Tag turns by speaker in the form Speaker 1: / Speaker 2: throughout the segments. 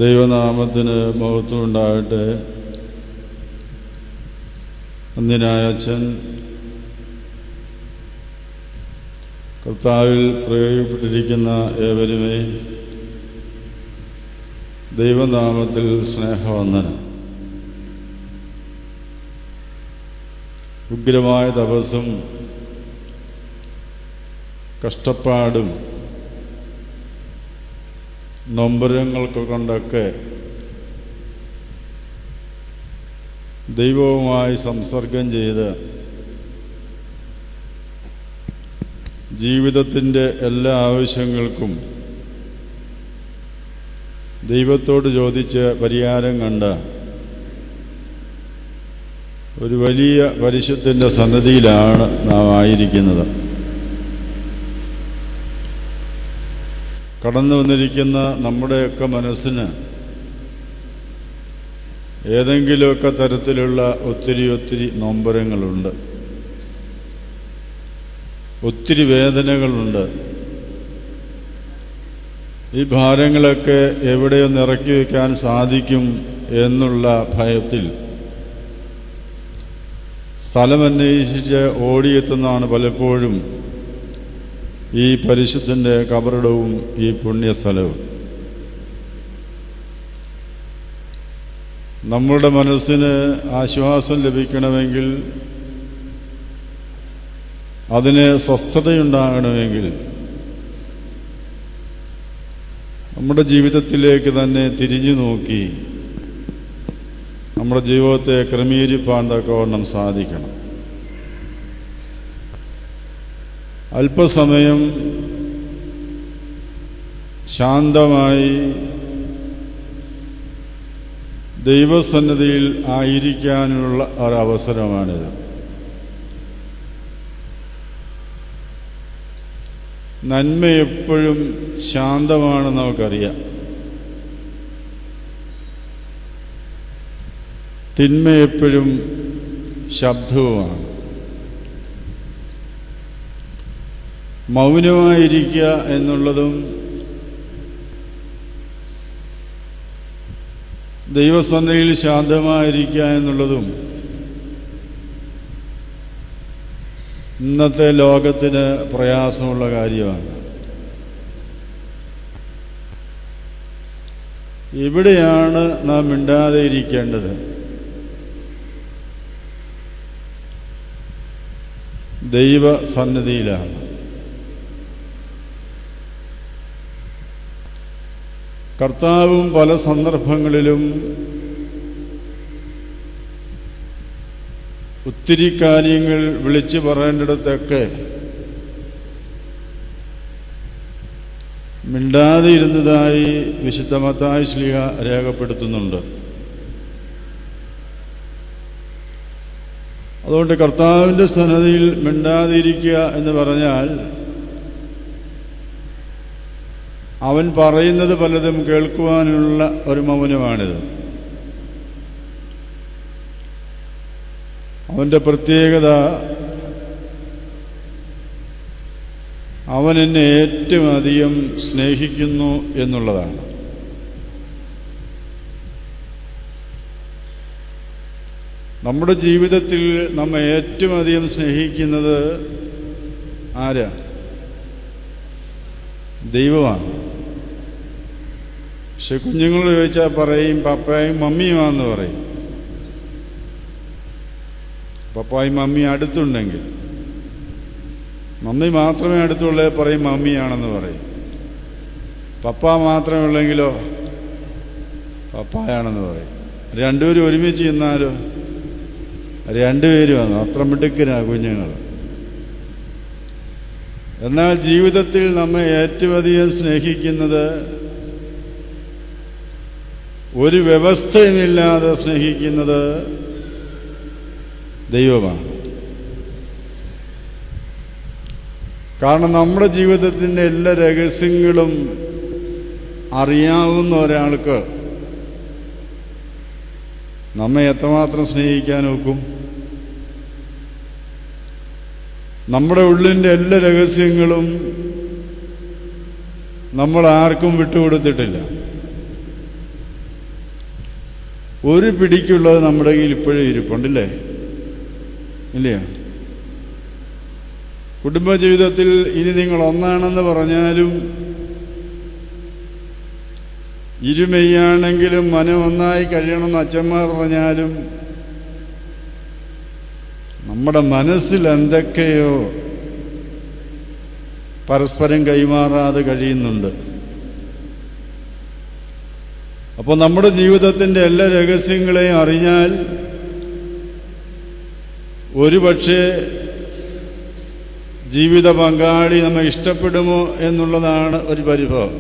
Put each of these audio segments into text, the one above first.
Speaker 1: ദൈവനാമത്തിന് മഹത്വം ഉണ്ടാകട്ടെ. അന്യനായ അച്ഛൻ കർത്താവിൽ പ്രയോഗിക്കപ്പെട്ടിരിക്കുന്ന ഏവരുമേ ദൈവനാമത്തിൽ സ്നേഹവന്ദനം. ഉഗ്രമായ തപസ്സും കഷ്ടപ്പാടും നൊമ്പരങ്ങൾക്ക് കൊണ്ടൊക്കെ ദൈവവുമായി സംസർഗം ചെയ്ത് ജീവിതത്തിൻ്റെ എല്ലാ ആവശ്യങ്ങൾക്കും ദൈവത്തോട് ചോദിച്ച് പരിഹാരം കണ്ട ഒരു വലിയ പരിശുദ്ധൻ്റെ സന്നിധിയിലാണ് നാം ആയിരിക്കുന്നത്. കടന്നു വന്നിരിക്കുന്ന നമ്മുടെയൊക്കെ മനസ്സിന് ഏതെങ്കിലുമൊക്കെ തരത്തിലുള്ള ഒത്തിരി നൊമ്പരങ്ങളുണ്ട്, ഒത്തിരി വേദനകളുണ്ട്. ഈ ഭാരങ്ങളൊക്കെ എവിടെയൊന്ന് ഇറക്കി വയ്ക്കാൻ സാധിക്കും എന്നുള്ള ഭയത്തിൽ സ്ഥലമന്വേഷിച്ച് ഓടിയെത്തുന്നതാണ് പലപ്പോഴും ഈ പരിശുദ്ധൻ്റെ കബറിടവും ഈ പുണ്യസ്ഥലവും. നമ്മളുടെ മനസ്സിന് ആശ്വാസം ലഭിക്കണമെങ്കിൽ, അതിന് സ്വസ്ഥതയുണ്ടാകണമെങ്കിൽ നമ്മുടെ ജീവിതത്തിലേക്ക് തന്നെ തിരിഞ്ഞു നോക്കി നമ്മുടെ ജീവിതത്തെ ക്രമീകരിപ്പാണ്ടൊക്കെ സാധിക്കണം. അല്പസമയം ശാന്തമായി ദൈവസന്നിധിയിൽ ആയിരിക്കാനുള്ള ഒരവസരമാണിത്. നന്മ എപ്പോഴും ശാന്തമാണെന്ന് നമുക്കറിയാം, തിന്മ എപ്പോഴും ശബ്ദവുമാണ്. മൗനമായിരിക്കുക എന്നുള്ളതും ദൈവസന്നിധിയിൽ ശാന്തമായിരിക്കുക എന്നുള്ളതും ഇന്നത്തെ ലോകത്തിന് പ്രയാസമുള്ള കാര്യമാണ്. ഇവിടെയാണ് നാം മിണ്ടാതെ ഇരിക്കേണ്ടത്. ദൈവസന്നിധിയിലാണ്. കർത്താവും പല സന്ദർഭങ്ങളിലും ഒത്തിരി കാര്യങ്ങൾ വിളിച്ചു പറയേണ്ടിടത്തൊക്കെ മിണ്ടാതെ ഇരുന്നതായി വിശുദ്ധ മത്തായി ശ്ലീഹ രേഖപ്പെടുത്തുന്നുണ്ട്. അതുകൊണ്ട് കർത്താവിൻ്റെ സന്നിധിയിൽ മിണ്ടാതിരിക്കുക എന്ന് പറഞ്ഞാൽ അവൻ പറയുന്നത് പലതും കേൾക്കുവാനുള്ള ഒരു മൗനമാണിത്. അവൻ്റെ പ്രത്യേകത, അവൻ എന്നെ ഏറ്റവും അധികം സ്നേഹിക്കുന്നു എന്നുള്ളതാണ്. നമ്മുടെ ജീവിതത്തിൽ നമ്മെ ഏറ്റവും അധികം സ്നേഹിക്കുന്നത് ആരാ? ദൈവമാണ്. പക്ഷെ കുഞ്ഞുങ്ങൾ ചോദിച്ചാൽ പറയും പപ്പായും മമ്മിയുമാണെന്ന് പറയും. പപ്പായും മമ്മി അടുത്തുണ്ടെങ്കിൽ, മമ്മി മാത്രമേ അടുത്തുള്ളേ പറയും മമ്മിയാണെന്ന് പറയും. പപ്പ മാത്രമേ ഉള്ളെങ്കിലോ പപ്പായാണെന്ന് പറയും. രണ്ടുപേരും ഒരുമിച്ച് ചെന്നാലോ രണ്ടുപേരും വന്നു. അത്ര മിടുക്കനാ കുഞ്ഞുങ്ങൾ. എന്നാൽ ജീവിതത്തിൽ നമ്മെ ഏറ്റവും അധികം സ്നേഹിക്കുന്നത്, ഒരു വ്യവസ്ഥയുമില്ലാതെ സ്നേഹിക്കുന്നത് ദൈവമാണ്. കാരണം നമ്മുടെ ജീവിതത്തിൻ്റെ എല്ലാ രഹസ്യങ്ങളും അറിയാവുന്ന ഒരാൾക്ക് നമ്മെ എത്രമാത്രം സ്നേഹിക്കാൻ ഒക്കും? നമ്മുടെ ഉള്ളിൻ്റെ എല്ലാ രഹസ്യങ്ങളും നമ്മൾ ആർക്കും വിട്ടുകൊടുത്തിട്ടില്ല. ഒരു പിടിക്കുള്ളത് നമ്മുടെ കയ്യിൽ ഇപ്പോഴും ഇരിപ്പുണ്ടല്ലേ? ഇല്ലയോ? കുടുംബജീവിതത്തിൽ ഇനി നിങ്ങൾ ഒന്നാണെന്ന് പറഞ്ഞാലും ഇരുമെയ്യാണെങ്കിലും മനം ഒന്നായി കഴിയണമെന്ന് അച്ഛന്മാർ പറഞ്ഞാലും നമ്മുടെ മനസ്സിൽ എന്തൊക്കെയോ പരസ്പരം കൈമാറാതെ കഴിയുന്നുണ്ട്. അപ്പോൾ നമ്മുടെ ജീവിതത്തിൻ്റെ എല്ലാ രഹസ്യങ്ങളെയും അറിഞ്ഞാൽ ഒരുപക്ഷെ ജീവിത പങ്കാളി നമ്മെ ഇഷ്ടപ്പെടുമോ എന്നുള്ളതാണ് ഒരു പരിഭവം.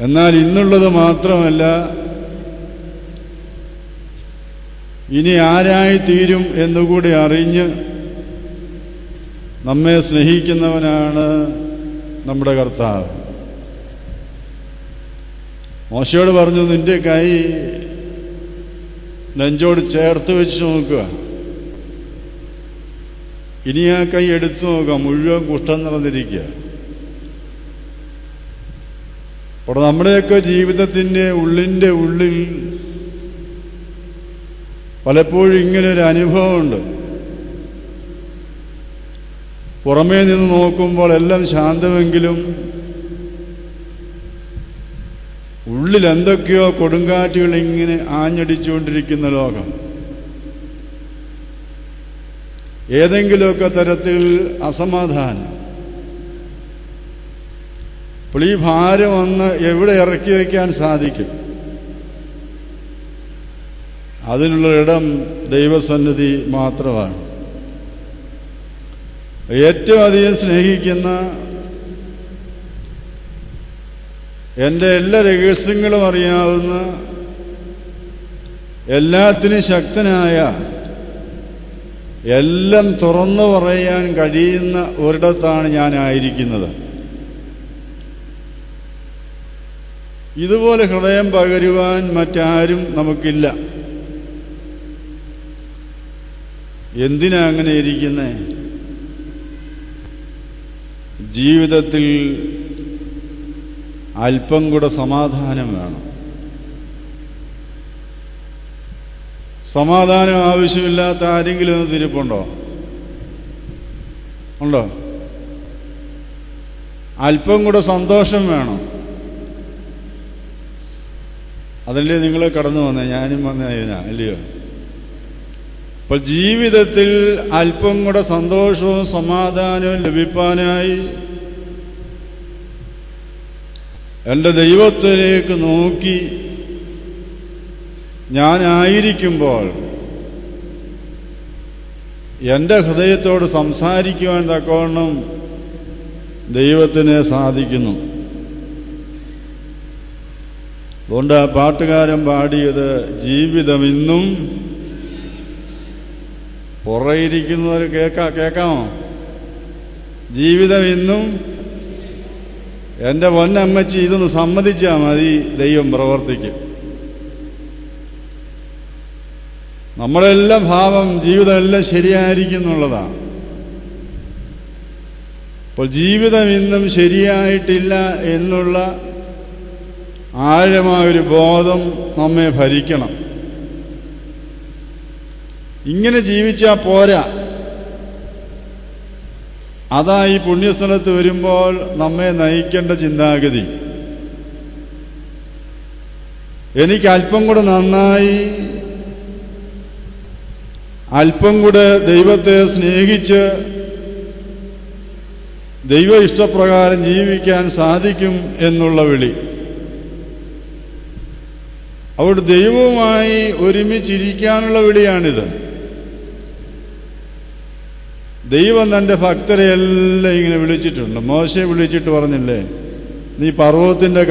Speaker 1: എന്നാൽ ഇന്നുള്ളത് മാത്രമല്ല, ഇനി ആരായി തീരും എന്നുകൂടി അറിഞ്ഞ് നമ്മെ സ്നേഹിക്കുന്നവനാണ് നമ്മുടെ കർത്താവ്. മോശയോട് പറഞ്ഞു, നിന്റെ കൈ നെഞ്ചോട് ചേർത്ത് വെച്ച് നോക്കുക. ഇനി ആ കൈ എടുത്തു നോക്കുക, മുഴുവൻ കുഷ്ഠം നിറഞ്ഞിരിക്കുക. അപ്പോൾ നമ്മുടെയൊക്കെ ജീവിതത്തിൻ്റെ ഉള്ളിൻ്റെ ഉള്ളിൽ പലപ്പോഴും ഇങ്ങനൊരു അനുഭവമുണ്ട്. പുറമേ നിന്ന് നോക്കുമ്പോൾ എല്ലാം ശാന്തമെങ്കിലും ഉള്ളിൽ എന്തൊക്കെയോ കൊടുങ്കാറ്റുകൾ ഇങ്ങനെ ആഞ്ഞടിച്ചുകൊണ്ടിരിക്കുന്ന ലോകം. ഏതെങ്കിലുമൊക്കെ തരത്തിൽ അസമാധാനം. അപ്പോൾ ഈ ഭാരം ഒന്ന് എവിടെ ഇറക്കി വയ്ക്കാൻ സാധിക്കും? അതിനുള്ള ഇടം ദൈവസന്നിധി മാത്രമാണ്. ഏറ്റവും അധികം സ്നേഹിക്കുന്ന, എൻ്റെ എല്ലാ രഹസ്യങ്ങളും അറിയാവുന്ന, എല്ലാത്തിനും ശക്തനായ, എല്ലാം തുറന്നു പറയാൻ കഴിയുന്ന ഒരിടത്താണ് ഞാനായിരിക്കുന്നത്. ഇതുപോലെ ഹൃദയം പകരുവാൻ മറ്റാരും നമുക്കില്ല. എന്തിനാ അങ്ങനെ ഇരിക്കുന്നേ? ജീവിതത്തിൽ അല്പം കൂടെ സമാധാനം വേണം. സമാധാനം ആവശ്യമില്ലാത്ത ആരെങ്കിലും ഒന്ന് തിരിപ്പുണ്ടോ? ഉണ്ടോ? അല്പം കൂടെ സന്തോഷം വേണം. അതല്ലേ നിങ്ങളെ കടന്നു വന്നേ, ഞാനും വന്നതിനാ, അല്ലയോ? അപ്പോൾ ജീവിതത്തിൽ അല്പം കൂടെ സന്തോഷവും സമാധാനവും ലഭിക്കാനായി എൻ്റെ ദൈവത്തിലേക്ക് നോക്കി ഞാനായിരിക്കുമ്പോൾ എൻ്റെ ഹൃദയത്തോട് സംസാരിക്കുവാൻ തക്കവണ്ണം ദൈവത്തിന് സാധിക്കുന്നു. അതുകൊണ്ട് ആ പാട്ടുകാരൻ പാടിയത്, ജീവിതം ഇന്നും പുറയിരിക്കുന്നവർ കേൾക്കാമോ? ജീവിതം ഇന്നും. എൻ്റെ പൊന്നമ്മച്ചി, ഇതൊന്ന് സമ്മതിച്ചാൽ മതി, ദൈവം പ്രവർത്തിക്കും. നമ്മളെല്ലാം ഭാവം ജീവിതം എല്ലാം ശരിയായിരിക്കും എന്നുള്ളതാണ്. അപ്പോൾ ജീവിതം ഇന്നും ശരിയായിട്ടില്ല എന്നുള്ള ആഴമായൊരു ബോധം നമ്മെ ഭരിക്കണം. ഇങ്ങനെ ജീവിച്ചാൽ പോരാ. അതാ ഈ പുണ്യസ്ഥലത്ത് വരുമ്പോൾ നമ്മെ നയിക്കേണ്ട ചിന്താഗതി. എനിക്ക് അല്പം കൂടെ നന്നായി, അല്പം കൂടെ ദൈവത്തെ സ്നേഹിച്ച് ദൈവ ഇഷ്ടപ്രകാരം ജീവിക്കാൻ സാധിക്കും എന്നുള്ള വിളി. അവിടെ ദൈവവുമായി ഒരുമിച്ചിരിക്കാനുള്ള വിളിയാണിത്. ദൈവം തൻ്റെ ഭക്തരെ എല്ലാം ഇങ്ങനെ വിളിച്ചിട്ടുണ്ട്. മോശയെ വിളിച്ചിട്ട് പറഞ്ഞില്ലേ, നീ പർവ്വതത്തിൻ്റെ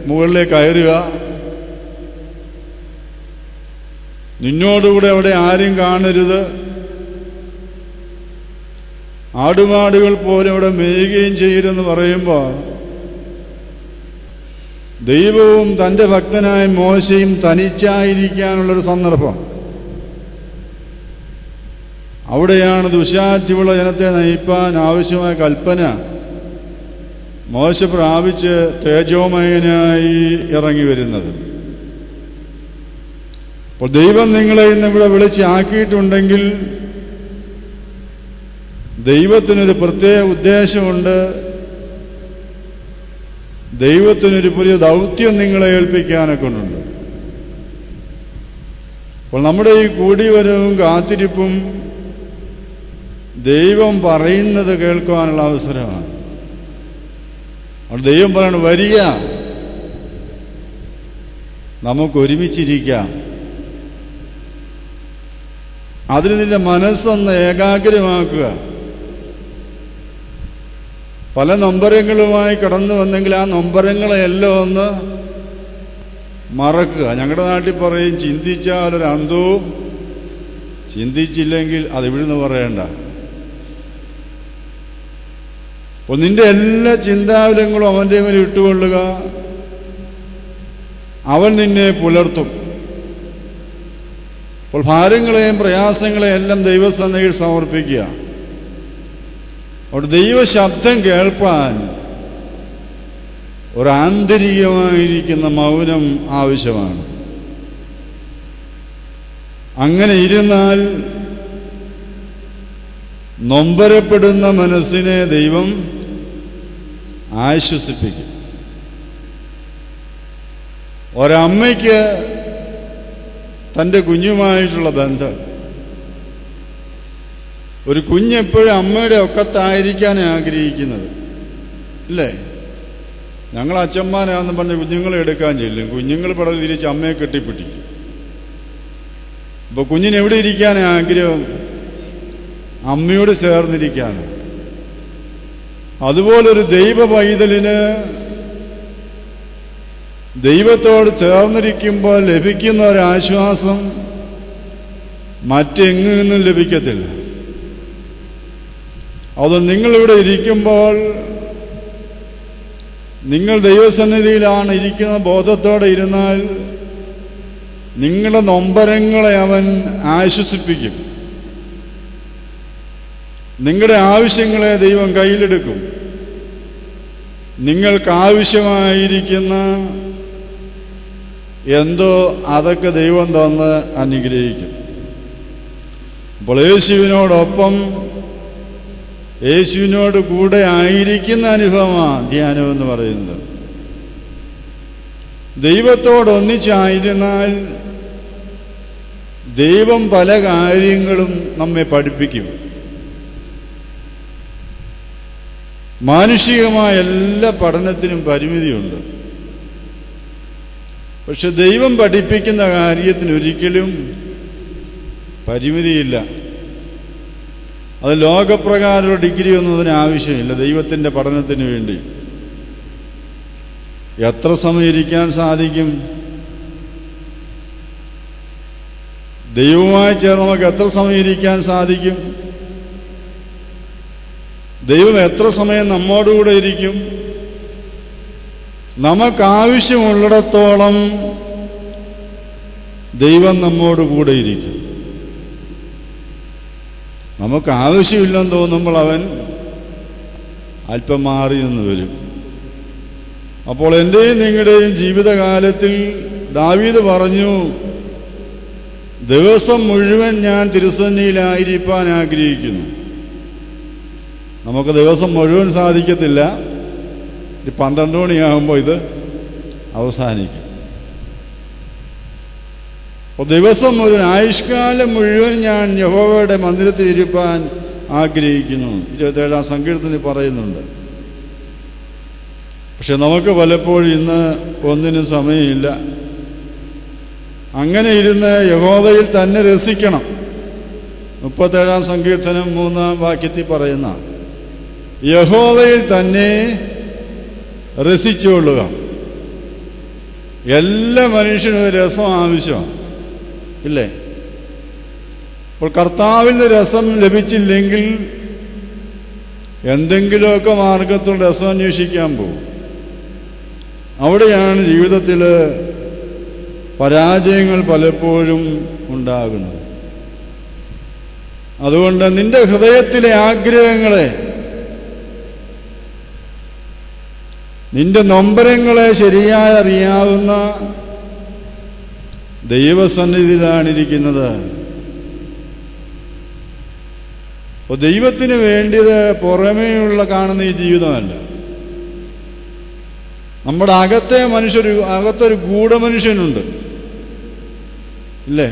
Speaker 1: മുകളിലേക്ക് കയറുക, നിന്നോടുകൂടെ അവിടെ ആരും കാണരുത്, ആടുമാടുകൾ പോലെ അവിടെ മേയുകയും ചെയ്യരുതെന്ന് പറയുമ്പോൾ ദൈവവും തൻ്റെ ഭക്തനായ മോശയും തനിച്ചായിരിക്കാനുള്ളൊരു സന്ദർഭം. അവിടെയാണ് ദുശാഠ്യമുള്ള ജനത്തെ നയിപ്പാൻ ആവശ്യമായ കൽപ്പന മോശ പ്രാപിച്ച് തേജോമയനായി ഇറങ്ങി വരുന്നത്. അപ്പോൾ ദൈവം നിങ്ങളെ ഇന്ന് ഇവിടെ വിളിച്ചാക്കിയിട്ടുണ്ടെങ്കിൽ ദൈവത്തിനൊരു പ്രത്യേക ഉദ്ദേശമുണ്ട്. ദൈവത്തിനൊരു പുതിയ ദൗത്യം നിങ്ങളെ ഏൽപ്പിക്കാനൊക്കെ ഉണ്ട്. അപ്പോൾ നമ്മുടെ ഈ കൂടിവരവും കാത്തിരിപ്പും ദൈവം പറയുന്നത് കേൾക്കുവാനുള്ള അവസരമാണ്. അപ്പോൾ ദൈവം പറയണം, വരിക, നമുക്ക് ഒരുമിച്ചിരിക്കാം. അതിന് നിന്റെ മനസ്സൊന്ന് ഏകാഗ്രമാക്കുക. പല നൊമ്പരങ്ങളുമായി കടന്നു വന്നെങ്കിൽ ആ നൊമ്പരങ്ങളെല്ലാം ഒന്ന് മറക്കുക. ഞങ്ങളുടെ നാട്ടിൽ പറയും, ചിന്തിച്ചാലൊരു അന്തവും, ചിന്തിച്ചില്ലെങ്കിൽ അത് ഇവിടുന്ന് പറയണ്ട. അപ്പോൾ നിന്റെ എല്ലാ ചിന്താവിലങ്ങളും അവൻ്റെ മേൽ ഇട്ടുകൊള്ളുക. അവൻ നിന്നെ പുലർത്തും. അപ്പോൾ ഭാരങ്ങളെയും പ്രയാസങ്ങളെയും എല്ലാം ദൈവസന്നിധിയിൽ സമർപ്പിക്കുക. അവിടെ ദൈവശബ്ദം കേൾപ്പാൻ ഒരാന്തരികമായിരിക്കുന്ന മൗനം ആവശ്യമാണ്. അങ്ങനെ ഇരുന്നാൽ നൊമ്പരപ്പെടുന്ന മനസ്സിനെ ദൈവം ആശ്വസിപ്പിക്കും. ഒരമ്മയ്ക്ക് തൻ്റെ കുഞ്ഞുമായിട്ടുള്ള ബന്ധം, ഒരു കുഞ്ഞെപ്പോഴും അമ്മയുടെ ഒക്കത്തായിരിക്കാൻ ആഗ്രഹിക്കുന്നത് ഇല്ലേ? ഞങ്ങൾ അച്ഛന്മാരാണെന്ന് പറഞ്ഞ് കുഞ്ഞുങ്ങളെ എടുക്കാൻ ചെല്ലും. കുഞ്ഞുങ്ങൾ പടൽ തിരിച്ച് അമ്മയെ കെട്ടിപ്പിടിക്കും. ഇപ്പോൾ കുഞ്ഞിനെവിടെ ഇരിക്കാൻ ആഗ്രഹം? അമ്മയോട് ചേർന്നിരിക്കാണ്. അതുപോലൊരു ദൈവ പൈതലിന് ദൈവത്തോട് ചേർന്നിരിക്കുമ്പോൾ ലഭിക്കുന്ന ഒരാശ്വാസം മറ്റെങ്ങു നിന്നും ലഭിക്കത്തില്ല. അത് നിങ്ങളിവിടെ ഇരിക്കുമ്പോൾ നിങ്ങൾ ദൈവസന്നിധിയിലാണ് ഇരിക്കുന്ന ബോധത്തോടെ ഇരുന്നാൽ നിങ്ങളുടെ നൊമ്പരങ്ങളെ അവൻ ആശ്വസിപ്പിക്കും. നിങ്ങളുടെ ആവശ്യങ്ങളെ ദൈവം കയ്യിലെടുക്കും. നിങ്ങൾക്ക് ആവശ്യമായിരിക്കുന്ന എന്തോ അതൊക്കെ ദൈവം തന്ന് അനുഗ്രഹിക്കും. അപ്പോൾ യേശുവിനോടൊപ്പം യേശുവിനോട് കൂടെ ആയിരിക്കുന്ന അനുഭവമാണ് ധ്യാനം എന്ന് പറയുന്നത്. ദൈവത്തോടൊന്നിച്ചായിരുന്നാൽ ദൈവം പല കാര്യങ്ങളും നമ്മെ പഠിപ്പിക്കും. മാനുഷികമായ എല്ലാ പഠനത്തിനും പരിമിതിയുണ്ട്. പക്ഷെ ദൈവം പഠിപ്പിക്കുന്ന കാര്യത്തിന് ഒരിക്കലും പരിമിതിയില്ല. അത് ലോകപ്രകാരം ഡിഗ്രി ഒന്നും അതിന് ആവശ്യമില്ല. ദൈവത്തിൻ്റെ പഠനത്തിന് വേണ്ടി എത്ര സമയം ഇരിക്കാൻ സാധിക്കും? ദൈവവുമായി ചേർന്ന് നമുക്ക് എത്ര സമയം ഇരിക്കാൻ സാധിക്കും? ദൈവം എത്ര സമയം നമ്മോടുകൂടെ ഇരിക്കും? നമുക്കാവശ്യമുള്ളിടത്തോളം ദൈവം നമ്മോട് കൂടെ ഇരിക്കും. നമുക്ക് ആവശ്യമില്ലെന്ന് തോന്നുമ്പോൾ അവൻ അല്പം മാറി നിന്ന് വരും. അപ്പോൾ എൻ്റെയും നിങ്ങളുടെയും ജീവിതകാലത്തിൽ ദാവീദ് പറഞ്ഞു, ദിവസം മുഴുവൻ ഞാൻ തിരുസന്നിധിയിലായിരിക്കാൻ ആഗ്രഹിക്കുന്നു. നമുക്ക് ദിവസം മുഴുവൻ സാധിക്കത്തില്ല. 12 മണിയാകുമ്പോൾ ഇത് അവസാനിക്കും. അപ്പോൾ ദിവസം മുഴുവൻ, ആയുഷ്കാലം മുഴുവൻ ഞാൻ യഹോവയുടെ മന്ദിരത്തിൽ ഇരിപ്പാൻ ആഗ്രഹിക്കുന്നു. 27-ാം സങ്കീർത്തനത്തിൽ പറയുന്നുണ്ട്. പക്ഷെ നമുക്ക് പലപ്പോഴും ഇന്ന് ഒന്നിനും സമയമില്ല. അങ്ങനെ ഇരുന്ന് യഹോവയിൽ തന്നെ രസിക്കണം. 37-ാം സങ്കീർത്തനം 3-ാം വാക്യത്തിൽ പറയുന്ന യഹോവയിൽ തന്നെ രസിച്ചുകൊള്ളുക. എല്ലാ മനുഷ്യനും ഒരു രസം ആവശ്യമാണ്, ഇല്ലേ? അപ്പോൾ കർത്താവിൽ നിന്ന് രസം ലഭിച്ചില്ലെങ്കിൽ എന്തെങ്കിലുമൊക്കെ മാർഗത്തിൽ രസം അന്വേഷിക്കാൻ പോകും. അവിടെയാണ് ജീവിതത്തിൽ പരാജയങ്ങൾ പലപ്പോഴും ഉണ്ടാകുന്നത്. അതുകൊണ്ട് നിന്റെ ഹൃദയത്തിലെ ആഗ്രഹങ്ങളെ നിന്റെ നൊമ്പരങ്ങളെ ശരിയായി അറിയാവുന്ന ദൈവസന്നിധിയിലാണ് ഇരിക്കുന്നത്. അപ്പോൾ ദൈവത്തിന് വേണ്ടിയത് പുറമേയുള്ള കാണുന്ന ഈ ജീവിതമല്ല. നമ്മുടെ അകത്തൊരു ഗൂഢമനുഷ്യനുണ്ട്, ഇല്ലേ?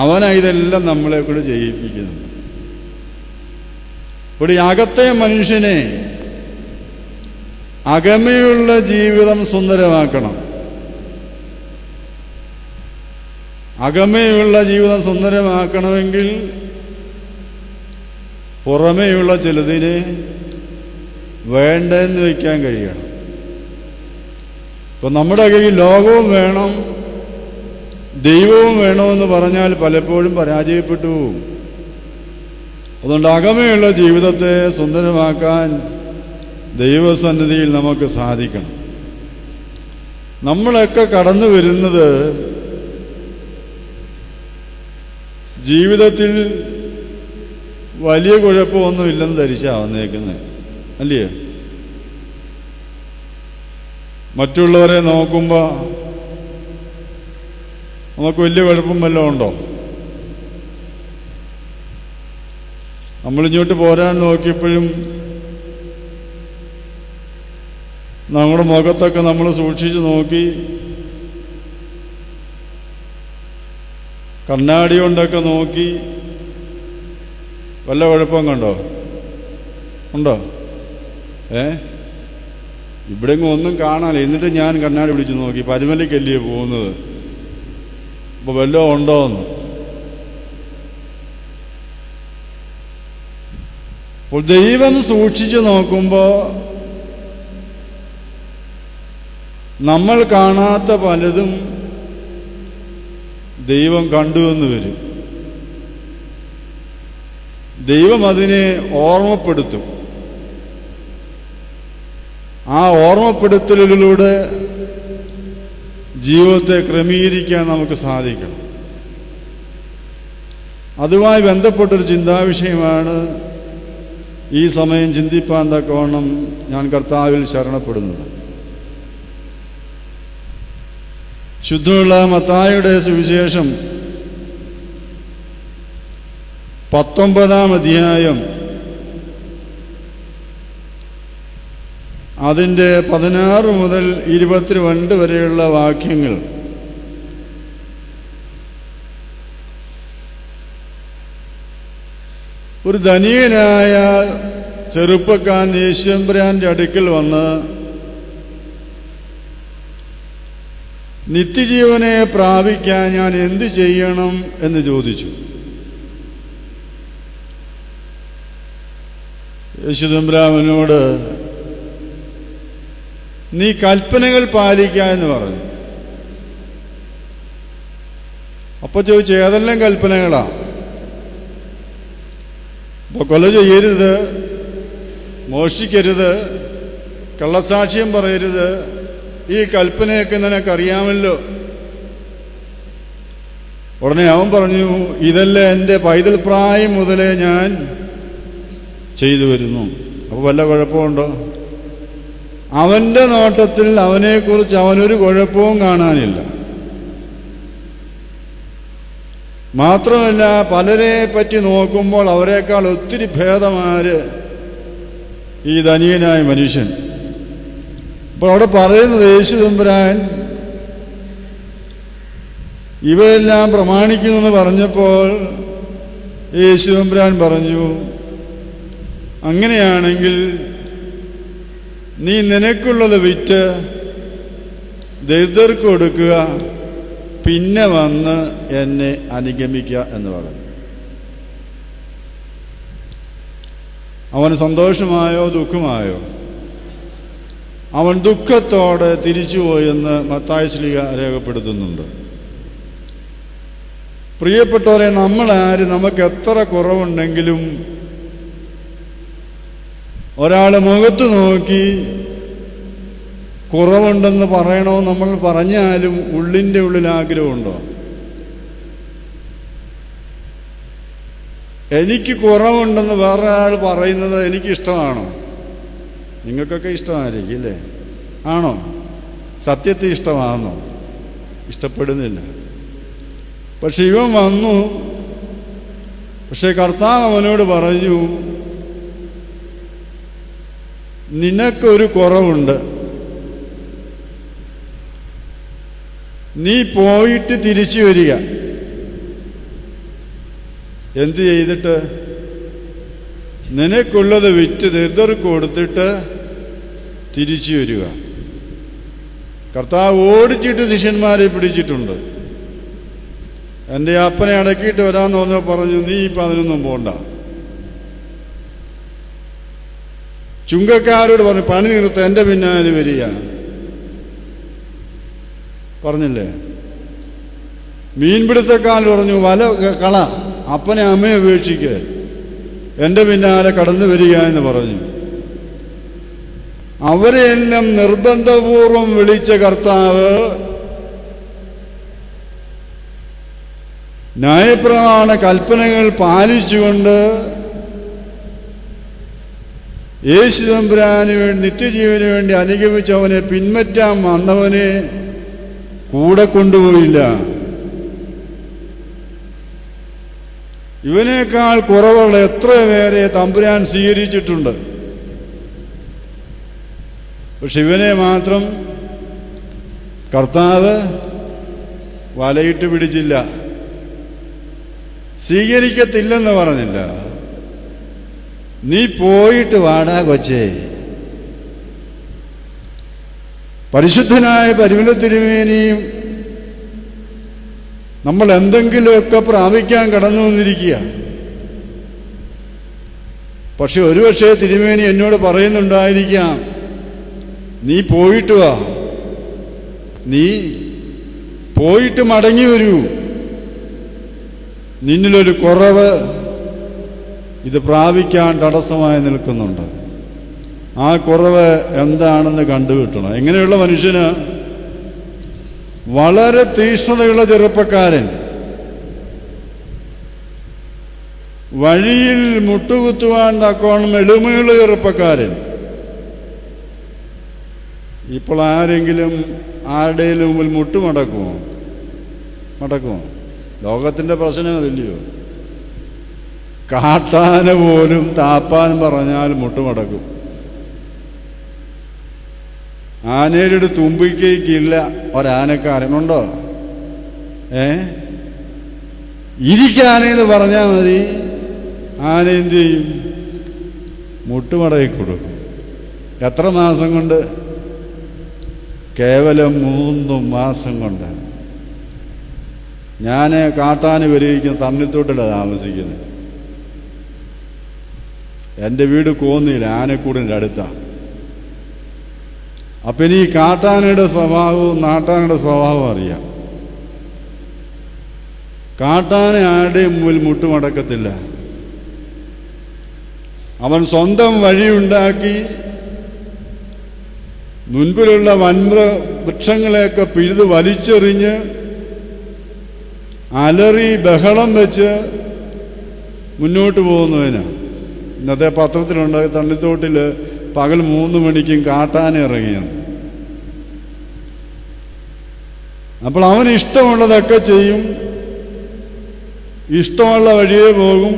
Speaker 1: അവനാ ഇതെല്ലാം നമ്മളെ കൂടെ ചെയ്യിപ്പിക്കുന്നത്. ഇവിടെ അകത്തെ മനുഷ്യനെ അകമയുള്ള ജീവിതം സുന്ദരമാക്കണം. അകമയുള്ള ജീവിതം സുന്ദരമാക്കണമെങ്കിൽ പുറമേയുള്ള ചിലതിനെ വേണ്ടെന്ന് വയ്ക്കാൻ കഴിയണം. ഇപ്പം നമ്മുടെ കയ്യിൽ ലോകവും വേണം, ദൈവവും വേണമെന്ന് പറഞ്ഞാൽ പലപ്പോഴും പരാജയപ്പെട്ടു പോകും. അതുകൊണ്ട് അകമയുള്ള ജീവിതത്തെ സുന്ദരമാക്കാൻ ദൈവസന്നിധിയിൽ നമുക്ക് സാധിക്കണം. നമ്മളൊക്കെ കടന്നു വരുന്നത് ജീവിതത്തിൽ വലിയ കുഴപ്പമൊന്നുമില്ലെന്ന് ധരിച്ചാണ് വന്നേക്കുന്നത്, അല്ലേ? മറ്റുള്ളവരെ നോക്കുമ്പോൾ നമുക്ക് വലിയ കുഴപ്പം വല്ലതും ഉണ്ടോ? നമ്മളിങ്ങോട്ട് പോരാൻ നോക്കിയപ്പോഴും നമ്മുടെ മുഖത്തൊക്കെ നമ്മൾ സൂക്ഷിച്ച് നോക്കി, കണ്ണാടി കൊണ്ടൊക്കെ നോക്കി, വല്ല കുഴപ്പം കണ്ടോ? ഉണ്ടോ? ഇവിടെ ഒന്നും കാണാനില്ല. എന്നിട്ട് ഞാൻ കണ്ണാടി പിടിച്ച് നോക്കി, പരുമലയ്ക്കല്ലേ പോകുന്നത്, അപ്പോൾ വല്ലതും ഉണ്ടോ എന്ന്. അപ്പോൾ ദൈവം സൂക്ഷിച്ച് നോക്കുമ്പോൾ നമ്മൾ കാണാത്ത പലതും ദൈവം കണ്ടു എന്ന് വരും. ദൈവം അതിനെ ഓർമ്മപ്പെടുത്തും. ആ ഓർമ്മപ്പെടുത്തലിലൂടെ ജീവിതത്തെ ക്രമീകരിക്കാൻ നമുക്ക് സാധിക്കണം. അതുമായി ബന്ധപ്പെട്ടൊരു ചിന്താവിഷയമാണ് ഈ സമയം ചിന്തിപ്പാൻ തക്കവണ്ണം ഞാൻ കർത്താവിൽ ശരണപ്പെടുന്നത്. ശുദ്ധമുള്ള മത്തായിയുടെ സുവിശേഷം 19-ാം അധ്യായം അതിൻ്റെ 16 മുതൽ 22 വരെയുള്ള വാക്യങ്ങൾ ഒരു ധനികനായ ചെറുപ്പക്കാരൻ യേശുതമ്പുരാന്റെ അടുക്കൽ വന്ന് നിത്യജീവനെ പ്രാപിക്കാൻ ഞാൻ എന്ത് ചെയ്യണം എന്ന് ചോദിച്ചു. യേശുതമ്പുരാനോട് നീ കൽപ്പനകൾ പാലിക്കുക എന്ന് പറഞ്ഞു. അപ്പോൾ ചോദിച്ചു, ഏതെല്ലാം കൽപ്പനകളാ? അപ്പോൾ കൊല ചെയ്യരുത്, മോഷ്ടിക്കരുത്, കള്ളസാക്ഷ്യം പറയരുത്, ഈ കൽപ്പനയൊക്കെ നിനക്കറിയാമല്ലോ. ഉടനെ അവൻ പറഞ്ഞു, ഇതെല്ലാം എൻ്റെ പൈതൽ പ്രായം മുതലേ ഞാൻ ചെയ്തു വരുന്നു. അപ്പോൾ വല്ല കുഴപ്പമുണ്ടോ? അവൻ്റെ നോട്ടത്തിൽ അവനെക്കുറിച്ച് അവനൊരു കുഴപ്പവും കാണാനില്ല. മാത്രമല്ല, പലരെ പറ്റി നോക്കുമ്പോൾ അവരെക്കാൾ ഒത്തിരി ഭേദമാര് ഈ ധനികനായ മനുഷ്യൻ. അപ്പോൾ അവിടെ പറയുന്നത്, യേശുതമ്പുരാൻ ഇവയെല്ലാം പ്രമാണിക്കുന്നെന്ന് പറഞ്ഞപ്പോൾ യേശുതമ്പുരാൻ പറഞ്ഞു, അങ്ങനെയാണെങ്കിൽ നീ നിനക്കുള്ളത് വിറ്റ് ദരിദ്രർക്ക് കൊടുക്കുക, പിന്നെ വന്ന് എന്നെ അനുഗമിക്കുക എന്ന് പറഞ്ഞു. അവന് സന്തോഷമായോ ദുഃഖമായോ? അവൻ ദുഃഖത്തോടെ തിരിച്ചുപോയെന്ന് മത്തായി ശ്ലീഹ രേഖപ്പെടുത്തുന്നുണ്ട്. പ്രിയപ്പെട്ടവരെ, നമ്മളാര് നമുക്ക് എത്ര കുറവുണ്ടെങ്കിലും ഒരാൾ മുഖത്ത് നോക്കി കുറവുണ്ടെന്ന് പറയണോ നമ്മൾ പറഞ്ഞാലും ഉള്ളിൻ്റെ ഉള്ളിൽ ആഗ്രഹമുണ്ടോ? എനിക്ക് കുറവുണ്ടെന്ന് വേറെ ആൾ പറയുന്നത് എനിക്കിഷ്ടമാണോ? നിങ്ങൾക്കൊക്കെ ഇഷ്ടമായിരിക്കും അല്ലേ? ആണോ? സത്യത്തെ ഇഷ്ടമാണെന്നോ? ഇഷ്ടപ്പെടുന്നില്ല. പക്ഷെ ഇവൻ വന്നു. പക്ഷെ കർത്താവ് അവനോട് പറഞ്ഞു, നിനക്കൊരു കുറവുണ്ട്. നീ പോയിട്ട് തിരിച്ചു വരിക. എന്ത് ചെയ്തിട്ട്? നിനക്കുള്ളത് വിറ്റ് ദരിദ്രർക്ക് കൊടുത്തിട്ട് തിരിച്ചു വരിക. കർത്താവ് ഓടിച്ചിട്ട് ശിഷ്യന്മാരെ പിടിച്ചിട്ടുണ്ട്. എൻ്റെ അപ്പനെ അടക്കിയിട്ട് വരാമെന്ന് പറഞ്ഞാൽ പറഞ്ഞു, നീ ഇപ്പം അതിനൊന്നും പോണ്ട. ചുങ്കക്കാരോട് പറഞ്ഞു, പണി നിർത്ത, എൻ്റെ പിന്നാലെ വരിക. പറഞ്ഞില്ലേ? മീൻപിടുത്തക്കാർ പറഞ്ഞു, വല കള, അപ്പനെ അമ്മയെ ഉപേക്ഷിക്ക്, എൻ്റെ പിന്നാലെ കടന്നു വരിക എന്ന് പറഞ്ഞു. അവരെല്ലാം നിർബന്ധപൂർവം വിളിച്ച കർത്താവ് ന്യായപ്രമാണ കൽപ്പനകൾ പാലിച്ചുകൊണ്ട് യേശു തമ്പുരാന് വേണ്ടി, നിത്യജീവന് വേണ്ടി അനുഗമിച്ചവനെ പിൻപറ്റാൻ വന്നവനെ കൂടെ കൊണ്ടുപോയില്ല. ഇവനേക്കാൾ കുറവുള്ള എത്ര പേരെ തമ്പുരാൻ സ്വീകരിച്ചിട്ടുണ്ട്. പക്ഷെ ഇവനെ മാത്രം കർത്താവ് വലയിട്ട് പിടിച്ചില്ല, സ്വീകരിക്കത്തില്ലെന്ന് പറഞ്ഞില്ല. നീ പോയിട്ട് വാടാ കൊച്ചേ. പരിശുദ്ധനായ പരിമല തിരുമേനിയും നമ്മൾ എന്തെങ്കിലുമൊക്കെ പ്രാപിക്കാൻ കടന്നു വന്നിരിക്കുക. പക്ഷെ ഒരുപക്ഷെ തിരുമേനി എന്നോട് പറയുന്നുണ്ടായിരിക്കാം, നീ പോയിട്ട് വാ, നീ പോയിട്ട് മടങ്ങി വരൂ, നിന്നിലൊരു കുറവ് ഇത് പ്രാപിക്കാൻ തടസ്സമായി നിൽക്കുന്നുണ്ട്. ആ കുറവ് എന്താണെന്ന് കണ്ടുകിട്ടണം. എങ്ങനെയുള്ള മനുഷ്യന്? വളരെ തീക്ഷ്ണതയുള്ള ചെറുപ്പക്കാരൻ, വഴിയിൽ മുട്ടുകുത്തുവാൻ തക്കോണം എളിമയുള്ള ചെറുപ്പക്കാരൻ. ഇപ്പോൾ ആരെങ്കിലും ആരുടെയും മുമ്പിൽ മുട്ടുമടക്കുമോ? മടക്കുമോ? ലോകത്തിൻ്റെ പ്രശ്നം അതില്ലയോ? കാട്ടാന പോലും താപ്പാൻ പറഞ്ഞാൽ മുട്ടുമടക്കും. ആനയുടെ തുമ്പിക്കേക്കില്ല ഒരാനക്കാരനുണ്ടോ? ഇരിക്കാനെന്ന് പറഞ്ഞാൽ മതി, ആന എന്ത് ചെയ്യും? മുട്ടുമടക്കി കൊടുക്കും. എത്ര മാസം കൊണ്ട്? കേവലം 3 മാസം കൊണ്ട്. ഞാൻ കാട്ടാന് വരികയ്ക്കുന്ന തണ്ണിത്തോട്ടിലാണ് താമസിക്കുന്നത്. എൻ്റെ വീട് കോന്നിയില്ല, ആനക്കൂടിൻ്റെ അടുത്താണ്. അപ്പം ഇനി കാട്ടാനയുടെ സ്വഭാവവും നാട്ടാനയുടെ സ്വഭാവവും അറിയാം. കാട്ടാന ആരുടെയും മുമ്പിൽ മുട്ടുമടക്കത്തില്ല. അവൻ സ്വന്തം വഴിയുണ്ടാക്കി മുൻപിലുള്ള വൃക്ഷങ്ങളെയൊക്കെ പിഴുത് വലിച്ചെറിഞ്ഞ് അലറി ബഹളം വെച്ച് മുന്നോട്ട് പോകുന്നതിന്. ഇന്നത്തെ പത്രത്തിലുണ്ട്, തണ്ണിത്തോട്ടിൽ പകൽ 3 മണിക്കും കാട്ടാന ഇറങ്ങിയാണ്. അപ്പോൾ അവന് ഇഷ്ടമുള്ളതൊക്കെ ചെയ്യും, ഇഷ്ടമുള്ള വഴിയേ പോകും,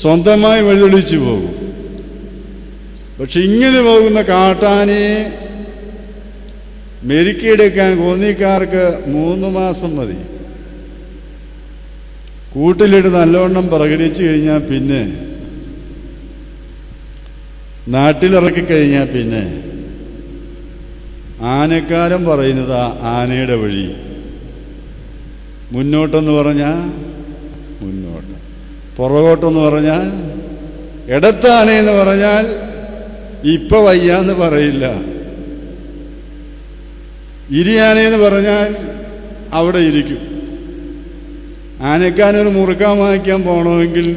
Speaker 1: സ്വന്തമായി വഴിതെളിച്ചു പോകും. പക്ഷെ ഇങ്ങനെ പോകുന്ന കാട്ടാനയെ മെരുക്കിയെടുക്കാൻ കോന്നിക്കാർക്ക് 3 മാസം മതി. കൂട്ടിലിട്ട് നല്ലവണ്ണം പ്രകരിച്ചു കഴിഞ്ഞാൽ പിന്നെ, നാട്ടിലിറക്കിക്കഴിഞ്ഞാൽ പിന്നെ ആനക്കാരൻ പറയുന്നത് ആനയുടെ വഴി. മുന്നോട്ടെന്ന് പറഞ്ഞാൽ മുന്നോട്ട്, പുറകോട്ടെന്ന് പറഞ്ഞാൽ ഇടത്താനയെന്ന് പറഞ്ഞാൽ ഇപ്പം വയ്യാന്ന് പറയില്ല. ഇരിയാനയെന്ന് പറഞ്ഞാൽ അവിടെ ഇരിക്കും. ആനക്കാനൊരു മുറുക്കാൻ വാങ്ങിക്കാൻ പോകണമെങ്കിൽ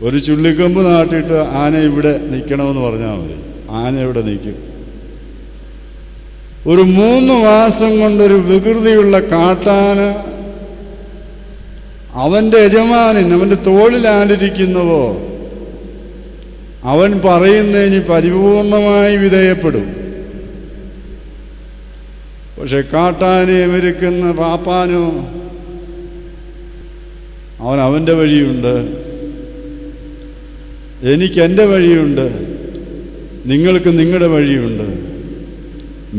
Speaker 1: ഒരു ചുള്ളിക്കമ്പ് നാട്ടിയിട്ട് ആന ഇവിടെ നിൽക്കണമെന്ന് പറഞ്ഞാൽ മതി, ആന ഇവിടെ നിൽക്കും. ഒരു 3 മാസം കൊണ്ടൊരു വികൃതിയുള്ള കാട്ടാന അവൻ്റെ യജമാനൻ അവൻ്റെ തോളിലാണ്ടിരിക്കുന്നവോ അവൻ പറയുന്നതിന് പരിപൂർണമായി വിധേയപ്പെടും. പക്ഷെ കാട്ടാനെ മെരുക്കുന്ന പാപ്പാനോ അവൻ്റെ വഴിയുണ്ട്, എനിക്കെൻ്റെ വഴിയുണ്ട്, നിങ്ങൾക്ക് നിങ്ങളുടെ വഴിയുണ്ട്.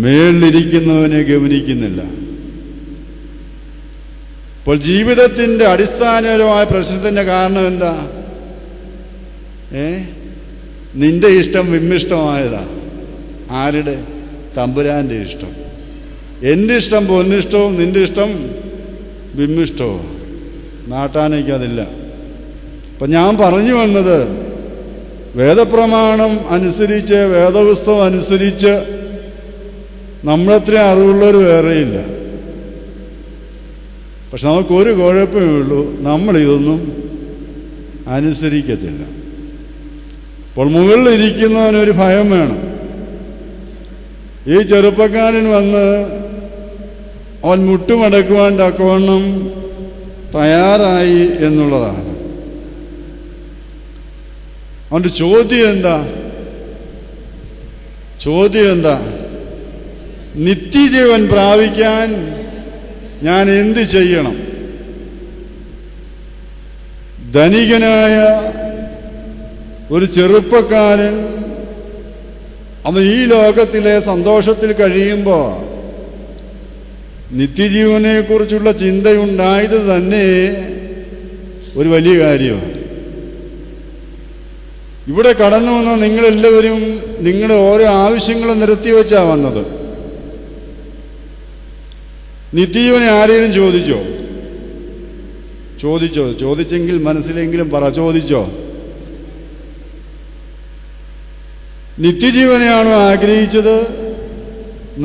Speaker 1: മേളിലിരിക്കുന്നവനെ ഗമനിക്കുന്നില്ല. അപ്പോൾ ജീവിതത്തിൻ്റെ അടിസ്ഥാനപരമായ പ്രശ്നത്തിൻ്റെ കാരണം എന്താ? നിന്റെ ഇഷ്ടം വിമ്മിഷ്ടമായതാ. ആരുടെ? തമ്പുരാൻ്റെ ഇഷ്ടം. എൻ്റെ ഇഷ്ടം പൊന്നിഷ്ടവും നിന്റെ ഇഷ്ടം വിമ്മിഷ്ടവും. നാട്ടാനയ്ക്കതില്ല. അപ്പം ഞാൻ പറഞ്ഞു വന്നത്, വേദപ്രമാണം അനുസരിച്ച്, വേദപുസ്തകം അനുസരിച്ച് നമ്മളത്ര അറിവുള്ളവർ വേറെയില്ല. പക്ഷെ നമുക്കൊരു കുഴപ്പമേ ഉള്ളൂ, നമ്മളിതൊന്നും അനുസരിക്കത്തില്ല. അപ്പോൾ മുകളിലിരിക്കുന്നവനൊരു ഭയം വേണം. ഈ ചെറുപ്പക്കാരൻ വന്ന് അവൻ മുട്ടുമടക്കുവാൻ തക്കവണ്ണം തയ്യാറായി എന്നുള്ളതാണ്. അവൻ്റെ ചോദ്യം എന്താ? നിത്യജീവൻ പ്രാപിക്കാൻ ഞാൻ എന്ത് ചെയ്യണം? ധനികനായ ഒരു ചെറുപ്പക്കാരൻ അവൻ ഈ ലോകത്തിലെ സന്തോഷത്തിൽ കഴിയുമ്പോൾ നിത്യജീവനെക്കുറിച്ചുള്ള ചിന്തയുണ്ടായത് തന്നെ ഒരു വലിയ കാര്യമാണ്. ഇവിടെ കടന്നു വന്ന നിങ്ങളെല്ലാവരും നിങ്ങളുടെ ഓരോ ആവശ്യങ്ങളും നിർത്തിവെച്ചാണ് വന്നത്. നിത്യജീവനെ ആരെങ്കിലും ചോദിച്ചെങ്കിൽ മനസ്സിലെങ്കിലും പറ, ചോദിച്ചോ? നിത്യജീവനെയാണോ ആഗ്രഹിച്ചത്?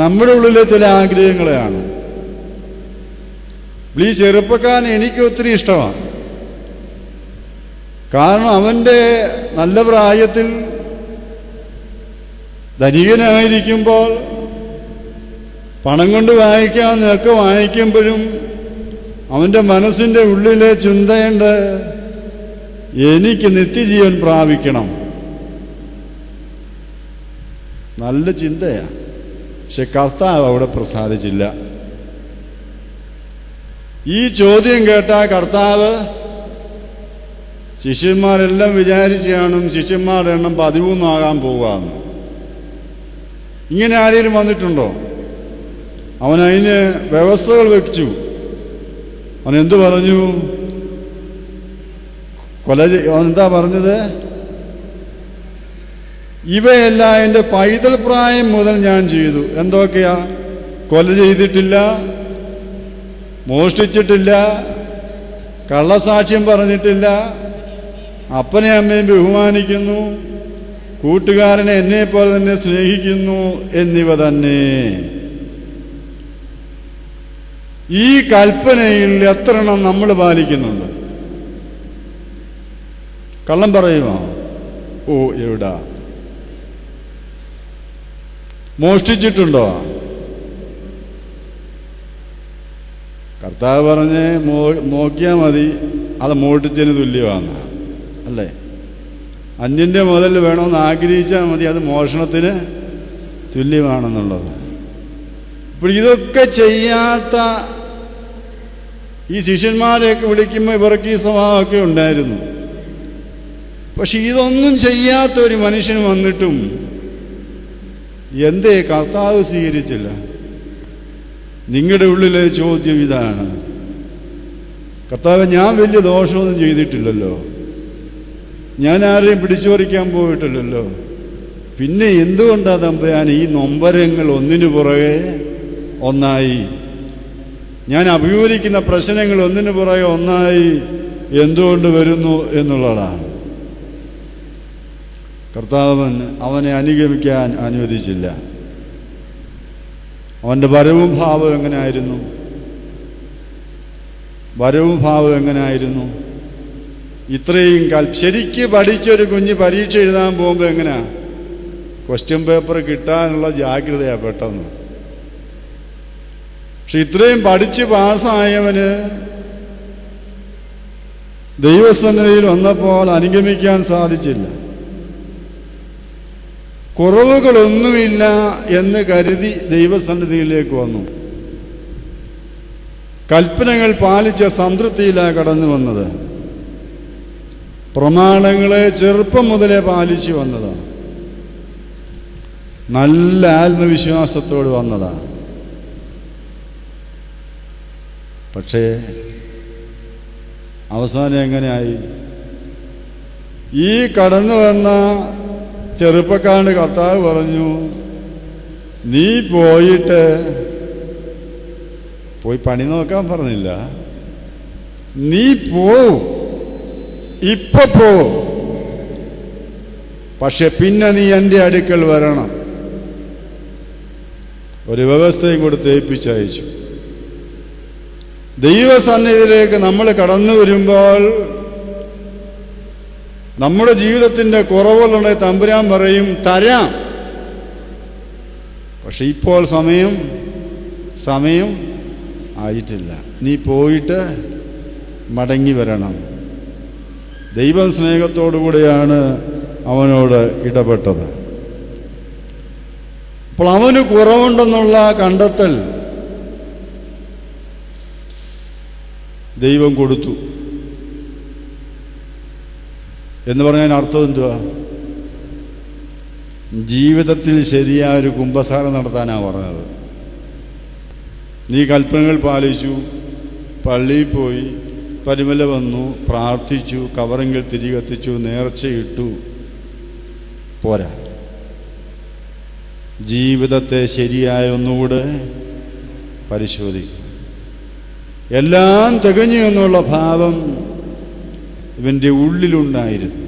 Speaker 1: നമ്മുടെ ഉള്ളിലെ ചില ആഗ്രഹങ്ങളെയാണ്. ഈ ചെറുപ്പക്കാരൻ എനിക്ക് ഒത്തിരി ഇഷ്ടമാണ്. കാരണം അവൻ്റെ നല്ല പ്രായത്തിൽ ധനികനായിരിക്കുമ്പോൾ പണം കൊണ്ട് വാങ്ങിക്കാമെന്നൊക്കെ വാങ്ങിക്കുമ്പോഴും അവൻ്റെ മനസ്സിൻ്റെ ഉള്ളിലെ ചിന്തയുണ്ട്, എനിക്ക് നിത്യജീവൻ പ്രാപിക്കണം. നല്ല ചിന്തയാണ്. പക്ഷെ കർത്താവ് അവിടെ പ്രസാദിച്ചില്ല. ഈ ചോദ്യം കേട്ട കർത്താവ് ശിഷ്യന്മാരെല്ലാം വിചാരിച്ചു കാണും ശിഷ്യന്മാരുടെ എണ്ണം 13 ആകാൻ പോവുകയെന്ന്. ഇങ്ങനെ ആരെങ്കിലും വന്നിട്ടുണ്ടോ? അവനതിന് വ്യവസ്ഥകൾ വെച്ചു. അവൻ എന്തു പറഞ്ഞു? എന്താ പറഞ്ഞത്? ഇവയെല്ലാം എൻ്റെ പൈതൽ പ്രായം മുതൽ ഞാൻ ചെയ്തു. എന്തൊക്കെയാ? കൊല ചെയ്തിട്ടില്ല, മോഷ്ടിച്ചിട്ടില്ല, കള്ളസാക്ഷ്യം പറഞ്ഞിട്ടില്ല, അപ്പനെ അമ്മയും ബഹുമാനിക്കുന്നു, കൂട്ടുകാരനെ എന്നെപ്പോലെ തന്നെ സ്നേഹിക്കുന്നു എന്നിവ തന്നെ. ഈ കൽപ്പനയിൽ എത്ര എണ്ണം നമ്മൾ പാലിക്കുന്നുണ്ട്? കള്ളം പറയുമോ? ഓ, എവിടാ? മോഷ്ടിച്ചിട്ടുണ്ടോ? കർത്താവ് പറഞ്ഞ് നോക്കിയാൽ മതി, അത് മോഷ്ടിച്ചതിന് തുല്യമാണ് അല്ലേ? അന്യൻ്റെ മുതൽ വേണമെന്ന് ആഗ്രഹിച്ചാൽ മതി, അത് മോഷണത്തിന് തുല്യമാണെന്നുള്ളത്. ഇപ്പോൾ ഇതൊക്കെ ചെയ്യാത്ത ഈ ശിഷ്യന്മാരെയൊക്കെ വിളിക്കുമ്പോൾ ഇവർക്ക് ഈ സ്വഭാവമൊക്കെ ഉണ്ടായിരുന്നു. പക്ഷെ ഇതൊന്നും ചെയ്യാത്ത ഒരു മനുഷ്യൻ വന്നിട്ടും എന്തേ കർത്താവ് സ്വീകരിച്ചില്ല? നിങ്ങളുടെ ഉള്ളിലെ ചോദ്യം ഇതാണ്. കർത്താവ്, ഞാൻ വലിയ ദോഷമൊന്നും ചെയ്തിട്ടില്ലല്ലോ, ഞാൻ ആരെയും പിടിച്ചു പറിക്കാൻ പോയിട്ടില്ലല്ലോ, പിന്നെ എന്തുകൊണ്ടാണ് തമ്പുരാൻ ഈ നൊമ്പരങ്ങൾ ഒന്നിനു പുറകെ ഒന്നായി, ഞാൻ അഭിമുഖീകരിക്കുന്ന പ്രശ്നങ്ങൾ ഒന്നിനു പുറകെ ഒന്നായി എന്തുകൊണ്ട് വരുന്നു എന്നുള്ളതാണ്. കർത്താവൻ അവനെ അനുഗമിക്കാൻ അനുവദിച്ചില്ല. അവൻ്റെ വരവും ഭാവം എങ്ങനെയായിരുന്നു? ഇത്രയും ശരിക്ക് പഠിച്ചൊരു കുഞ്ഞ് പരീക്ഷ എഴുതാൻ പോകുമ്പോൾ എങ്ങനെയാ? ക്വസ്റ്റ്യൻ പേപ്പർ കിട്ടാനുള്ള ജാഗ്രതയാണ് പെട്ടെന്ന്. പക്ഷെ ഇത്രയും പഠിച്ച് പാസ്സായവന് ദൈവസന്നിധിയിൽ വന്നപ്പോൾ അനുഗമിക്കാൻ സാധിച്ചില്ല. കുറവുകളൊന്നുമില്ല എന്ന് കരുതി ദൈവസന്നിധിയിലേക്ക് വന്നു. കൽപ്പനകൾ പാലിച്ച സംതൃപ്തിയിലാണ് കടന്നു വന്നത്. പ്രമാണങ്ങളെ ചെറുപ്പം മുതലേ പാലിച്ചു വന്നതാണ്. നല്ല ആത്മവിശ്വാസത്തോട് വന്നതാണ്. പക്ഷേ അവസാനം എങ്ങനെയായി? ഈ കടന്നു വന്ന ചെറുപ്പക്കാരന് കർത്താവ് പറഞ്ഞു, നീ പോയി പണി നോക്കാൻ പറഞ്ഞില്ല, നീ ഇപ്പോ പക്ഷെ പിന്നെ നീ എൻ്റെ അടുക്കൽ വരണം. ഒരു വ്യവസ്ഥയും കൊടുത്ത് ഏൽപ്പിച്ചയച്ചു. ദൈവസന്നിധിയിലേക്ക് നമ്മൾ കടന്നു വരുമ്പോൾ നമ്മുടെ ജീവിതത്തിൻ്റെ കുറവുകളുണ്ടെങ്കിൽ തമ്പുരാൻ പറയും, തരാം, പക്ഷെ ഇപ്പോൾ സമയം ആയിട്ടില്ല, നീ പോയിട്ട് മടങ്ങി വരണം. ദൈവം സ്നേഹത്തോടുകൂടിയാണ് അവനോട് ഇടപെട്ടത്. അപ്പോൾ അവന് കുറവുണ്ടെന്നുള്ള കണ്ടെത്തൽ ദൈവം കൊടുത്തു എന്ന് പറഞ്ഞാൽ അർത്ഥം എന്തുവാ? ജീവിതത്തിൽ ശരിയായ ഒരു കുമ്പസാരം നടത്താനാണ് പറഞ്ഞത്. നീ കൽപ്പനകൾ പാലിച്ചു, പള്ളിയിൽ പോയി, പരിമല വന്നു, പ്രാർത്ഥിച്ചു, കവറെങ്കിൽ തിരി കത്തിച്ചു, നേർച്ചയിട്ടു, പോരാ. ജീവിതത്തെ ശരിയായ ഒന്നുകൂടെ പരിശോധിക്കും. എല്ലാം തികഞ്ഞു എന്നുള്ള ഭാവം ഇവൻ്റെ ഉള്ളിലുണ്ടായിരുന്നു.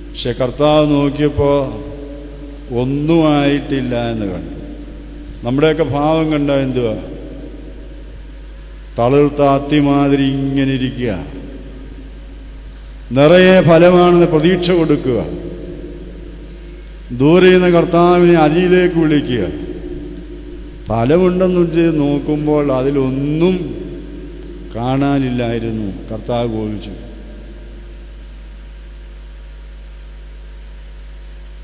Speaker 1: പക്ഷെ കർത്താവ് നോക്കിയപ്പോൾ ഒന്നും ആയിട്ടില്ല എന്ന് കണ്ടു. നമ്മുടെയൊക്കെ ഭാവം കണ്ട എന്തുവാ? തളിർത്ത അത്തിമാതിരി ഇങ്ങനെ ഇരിക്കുക, നിറയെ ഫലമാണെന്ന് പ്രതീക്ഷ കൊടുക്കുക, ദൂരെ നിന്ന് കർത്താവിനെ അരിയിലേക്ക് വിളിക്കുക. ഫലമുണ്ടെന്ന് നോക്കുമ്പോൾ അതിലൊന്നും കാണാനില്ലായിരുന്നു. കർത്താവ് ചോദിച്ചു,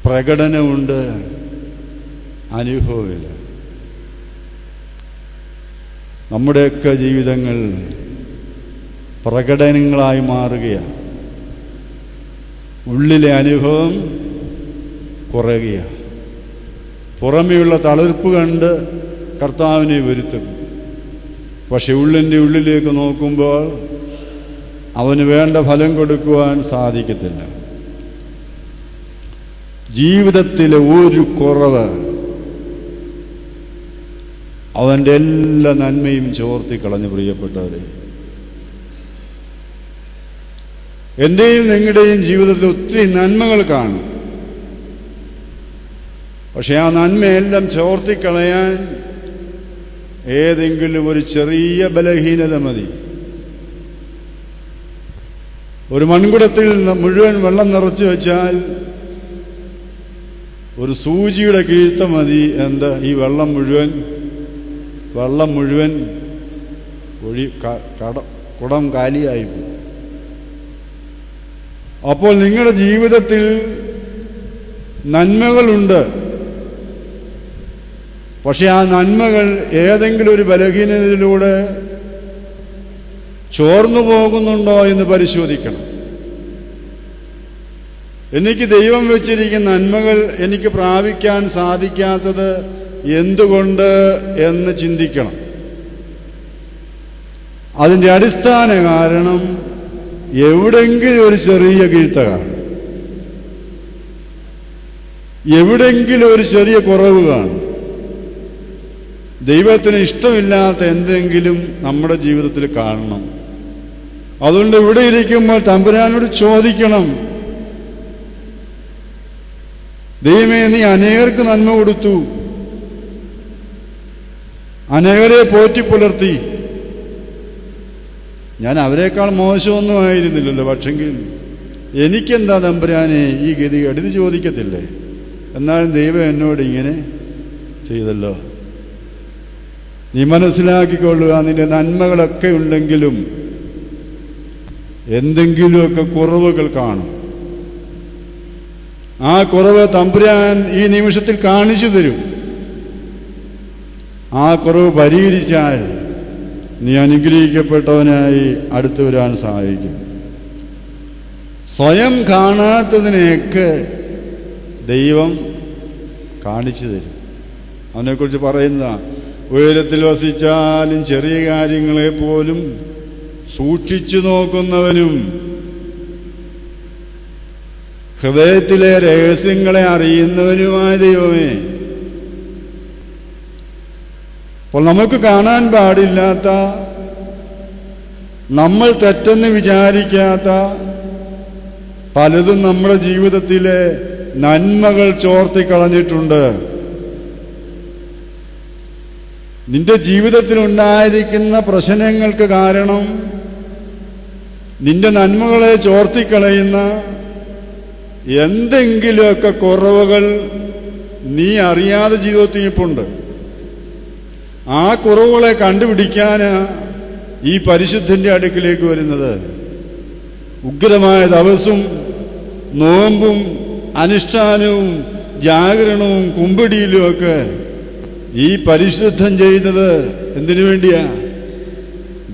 Speaker 1: പ്രകടനമുണ്ട്, അനുഭവമില്ല. നമ്മുടെയൊക്കെ ജീവിതങ്ങൾ പ്രകടനങ്ങളായി മാറുകയാണ്. ഉള്ളിലെ അനുഭവം കുറയുകയാണ്. പുറമെയുള്ള തളിർപ്പ് കണ്ട് കർത്താവിനെ വരുത്തും. പക്ഷെ ഉള്ളിലേക്ക് നോക്കുമ്പോൾ അവന് വേണ്ട ഫലം കൊടുക്കുവാൻ സാധിക്കത്തില്ല. ജീവിതത്തിലെ ഒരു കുറവ് അവൻ്റെ എല്ലാ നന്മയും ചോർത്തിക്കളഞ്ഞു. പ്രിയപ്പെട്ടവരെ, എൻ്റെയും നിങ്ങളുടെയും ജീവിതത്തിൽ ഒത്തിരി നന്മകൾ കാണും. പക്ഷെ ആ നന്മയെല്ലാം ചോർത്തിക്കളയാൻ ഏതെങ്കിലും ഒരു ചെറിയ ബലഹീനത മതി. ഒരു മൺകുടത്തിൽ മുഴുവൻ വെള്ളം നിറച്ചു വെച്ചാൽ ഒരു സൂചിയുടെ കീഴ്ത്ത മതി. എന്താ? ഈ വെള്ളം മുഴുവൻ കുടം കാലിയായിപ്പോകും. അപ്പോൾ നിങ്ങളുടെ ജീവിതത്തിൽ നന്മകളുണ്ട്. പക്ഷെ ആ നന്മകൾ ഏതെങ്കിലും ഒരു ബലഹീനതയിലൂടെ ചോർന്നു പോകുന്നുണ്ടോ എന്ന് പരിശോധിക്കണം. എനിക്ക് ദൈവം വെച്ചിരിക്കുന്ന നന്മകൾ എനിക്ക് പ്രാപിക്കാൻ സാധിക്കാത്തത് എന്തുകൊണ്ട് എന്ന് ചിന്തിക്കണം. അതിൻ്റെ അടിസ്ഥാന കാരണം എവിടെങ്കിലും ഒരു ചെറിയ വീഴ്ച കാണും, എവിടെങ്കിലും ഒരു ചെറിയ കുറവ് കാണും. ദൈവത്തിന് ഇഷ്ടമില്ലാത്ത എന്തെങ്കിലും നമ്മുടെ ജീവിതത്തിൽ കാണണം. അതുകൊണ്ട് ഇവിടെ ഇരിക്കുമ്പോൾ തമ്പുരാനോട് ചോദിക്കണം, ദൈവമേ, നീ അനേകർക്ക് നന്മ കൊടുത്തു, അനേകരെ പോറ്റി പുലർത്തി, ഞാൻ അവരെക്കാൾ മോശമൊന്നും ആയിരുന്നില്ലല്ലോ, പക്ഷെങ്കിൽ എനിക്കെന്താ തമ്പുരാനെ ഈ ഗതികേട്? ഇത് ചോദിക്കത്തില്ലേ? എന്നാലും ദൈവം എന്നോട് ഇങ്ങനെ ചെയ്തല്ലോ. നീ മനസ്സിലാക്കിക്കൊള്ളുക, നിന്റെ നന്മകളൊക്കെ ഉണ്ടെങ്കിലും എന്തെങ്കിലുമൊക്കെ കുറവുകൾ കാണും. ആ കുറവ് തമ്പുരാൻ ഈ നിമിഷത്തിൽ കാണിച്ചു തരും. ആ കുറവ് പരിഹരിച്ചാൽ നീ അനുഗ്രഹിക്കപ്പെട്ടവനായി അടുത്തു വരാൻ സഹായിക്കും. സ്വയം കാണാത്തതിനെയൊക്കെ ദൈവം കാണിച്ചു തരും. അവനെക്കുറിച്ച് പറയുന്ന ഉയരത്തിൽ വസിച്ചാലും ചെറിയ കാര്യങ്ങളെ പോലും സൂക്ഷിച്ചു നോക്കുന്നവനും ഹൃദയത്തിലെ രഹസ്യങ്ങളെ അറിയുന്നവനുമായ ദൈവമേ, അപ്പോൾ നമുക്ക് കാണാൻ പാടില്ലാത്ത, നമ്മൾ തെറ്റെന്ന് വിചാരിക്കാത്ത പലതും നമ്മുടെ ജീവിതത്തിലെ നന്മകൾ ചോർത്തിക്കളഞ്ഞിട്ടുണ്ട്. നിന്റെ ജീവിതത്തിലുണ്ടായിരിക്കുന്ന പ്രശ്നങ്ങൾക്ക് കാരണം നിന്റെ നന്മകളെ ചോർത്തിക്കളയുന്ന എന്തെങ്കിലുമൊക്കെ കുറവുകൾ നീ അറിയാതെ ജീവിതത്തിൽ ഇപ്പുണ്ട്. ആ കുറവുകളെ കണ്ടുപിടിക്കാനാ ഈ പരിശുദ്ധന്റെ അടുക്കിലേക്ക് വരുന്നത്. ഉഗ്രമായ തപസ്സും നോമ്പും അനുഷ്ഠാനവും ജാഗരണവും കുമ്പിടിയിലുമൊക്കെ ഈ പരിശുദ്ധൻ ചെയ്തത് എന്തിനു വേണ്ടിയാ?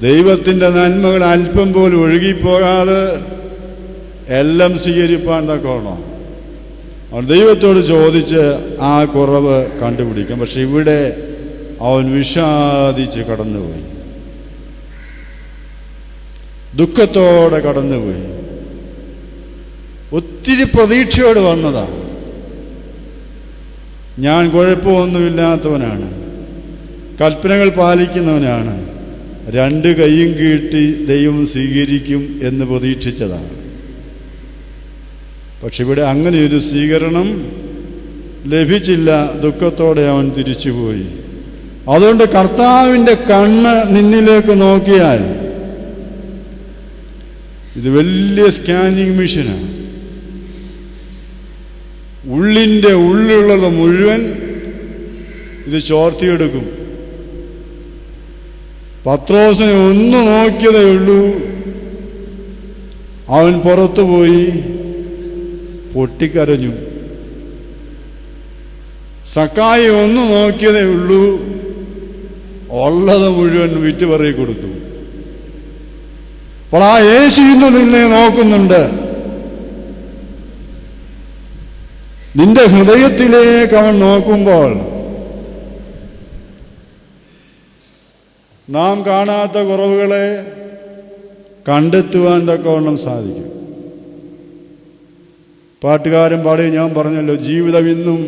Speaker 1: ദൈവത്തിൻ്റെ നന്മകൾ അല്പം പോലും ഒഴുകിപ്പോകാതെ എല്ലാം സ്വീകരിപ്പാൻ തക്കോണം. അവൻ ദൈവത്തോട് ചോദിച്ച് ആ കുറവ് കണ്ടുപിടിക്കും. പക്ഷെ ഇവിടെ അവൻ വിഷാദിച്ച് കടന്നുപോയി, ദുഃഖത്തോടെ കടന്നുപോയി. ഒത്തിരി പ്രതീക്ഷയോട് വന്നതാണ്. ഞാൻ കുഴപ്പമൊന്നുമില്ലാത്തവനാണ്, കൽപ്പനകൾ പാലിക്കുന്നവനാണ്, 2 കൈയും കീട്ടി ദൈവം സ്വീകരിക്കും എന്ന് പ്രതീക്ഷിച്ചതാണ്. പക്ഷെ ഇവിടെ അങ്ങനെയൊരു സ്വീകരണം ലഭിച്ചില്ല. ദുഃഖത്തോടെ അവൻ തിരിച്ചുപോയി. അതുകൊണ്ട് കർത്താവിൻ്റെ കണ്ണ് നിന്നിലേക്ക് നോക്കിയാൽ ഇത് വലിയ സ്കാനിങ് മെഷീനാണ്. ഉള്ളിൻ്റെ ഉള്ളിലുള്ളത് മുഴുവൻ ഇത് ചോർത്തിയെടുക്കും. പത്രോസിനെ ഒന്ന് നോക്കിയതേ ഉള്ളൂ, അവൻ പുറത്തു പോയി പൊട്ടിക്കരഞ്ഞു. സക്കായി ഒന്ന് നോക്കിയതേ ഉള്ളൂ, ഉള്ളത് മുഴുവൻ വിറ്റുപറയി കൊടുത്തു. അപ്പോൾ ആ യേശു ഇന്ന് നിന്നെ നോക്കുന്നുണ്ട്. നിന്റെ ഹൃദയത്തിലേക്ക് അവൻ നോക്കുമ്പോൾ നാം കാണാത്ത കുറവുകളെ കണ്ടെത്തുവാൻ തക്കവണ്ണം സാധിക്കും. പാട്ടുകാരൻ പാടി ഞാൻ പറഞ്ഞല്ലോ, ജീവിതം ഇന്നും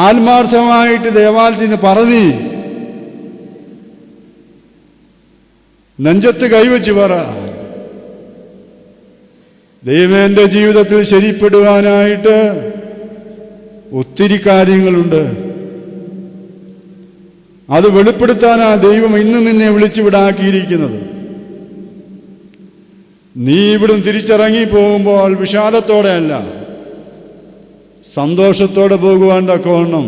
Speaker 1: ആത്മാർത്ഥമായിട്ട് ദേവാലയത്തിൽ നിന്ന് പറഞ്ഞ് നെഞ്ചത്ത് കൈവച്ച് പറ, ദൈവമേ എൻ്റെ ജീവിതത്തിൽ ശരിപ്പെടുവാനായിട്ട് ഒത്തിരി കാര്യങ്ങളുണ്ട്. അത് വെളിപ്പെടുത്താനാ ദൈവം ഇന്ന് നിന്നെ വിളിച്ചു വിടാക്കിയിരിക്കുന്നത്. നീ ഇവിടുന്ന് തിരിച്ചിറങ്ങി പോകുമ്പോൾ വിഷാദത്തോടെ അല്ല, സന്തോഷത്തോടെ പോകുവാൻ തക്കവണ്ണം,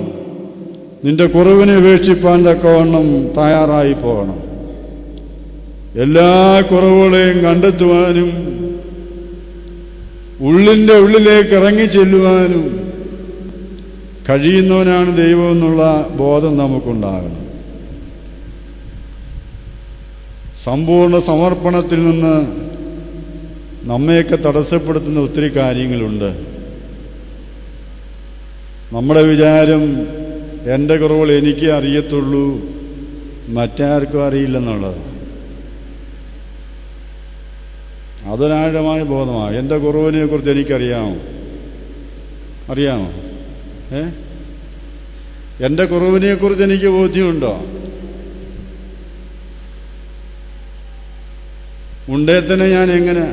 Speaker 1: നിന്റെ കുറവിനെ ഉപേക്ഷിപ്പാൻ തക്കവണ്ണം തയ്യാറായി പോകണം. എല്ലാ കുറവുകളെയും കണ്ടെത്തുവാനും ഉള്ളിൻ്റെ ഉള്ളിലേക്ക് ഇറങ്ങി ചെല്ലുവാനും കഴിയുന്നവനാണ് ദൈവം എന്നുള്ള ബോധം നമുക്കുണ്ടാകണം. സമ്പൂർണ്ണ സമർപ്പണത്തിൽ നിന്ന് നമ്മയൊക്കെ തടസ്സപ്പെടുത്തുന്ന ഒത്തിരി കാര്യങ്ങളുണ്ട്. നമ്മുടെ വിചാരം എൻ്റെ കുറവുകൾ എനിക്കേ അറിയത്തുള്ളൂ, മറ്റാർക്കും അറിയില്ലെന്നുള്ളത്. അതൊരാഴമായ ബോധമാണ്. എൻ്റെ കുറവിനെ കുറിച്ച് എനിക്കറിയാമോ? അറിയാമോ? എൻ്റെ കുറവിനെക്കുറിച്ച് എനിക്ക് ബോധ്യമുണ്ടോ? ഉണ്ടേ തന്നെ ഞാൻ എങ്ങനെ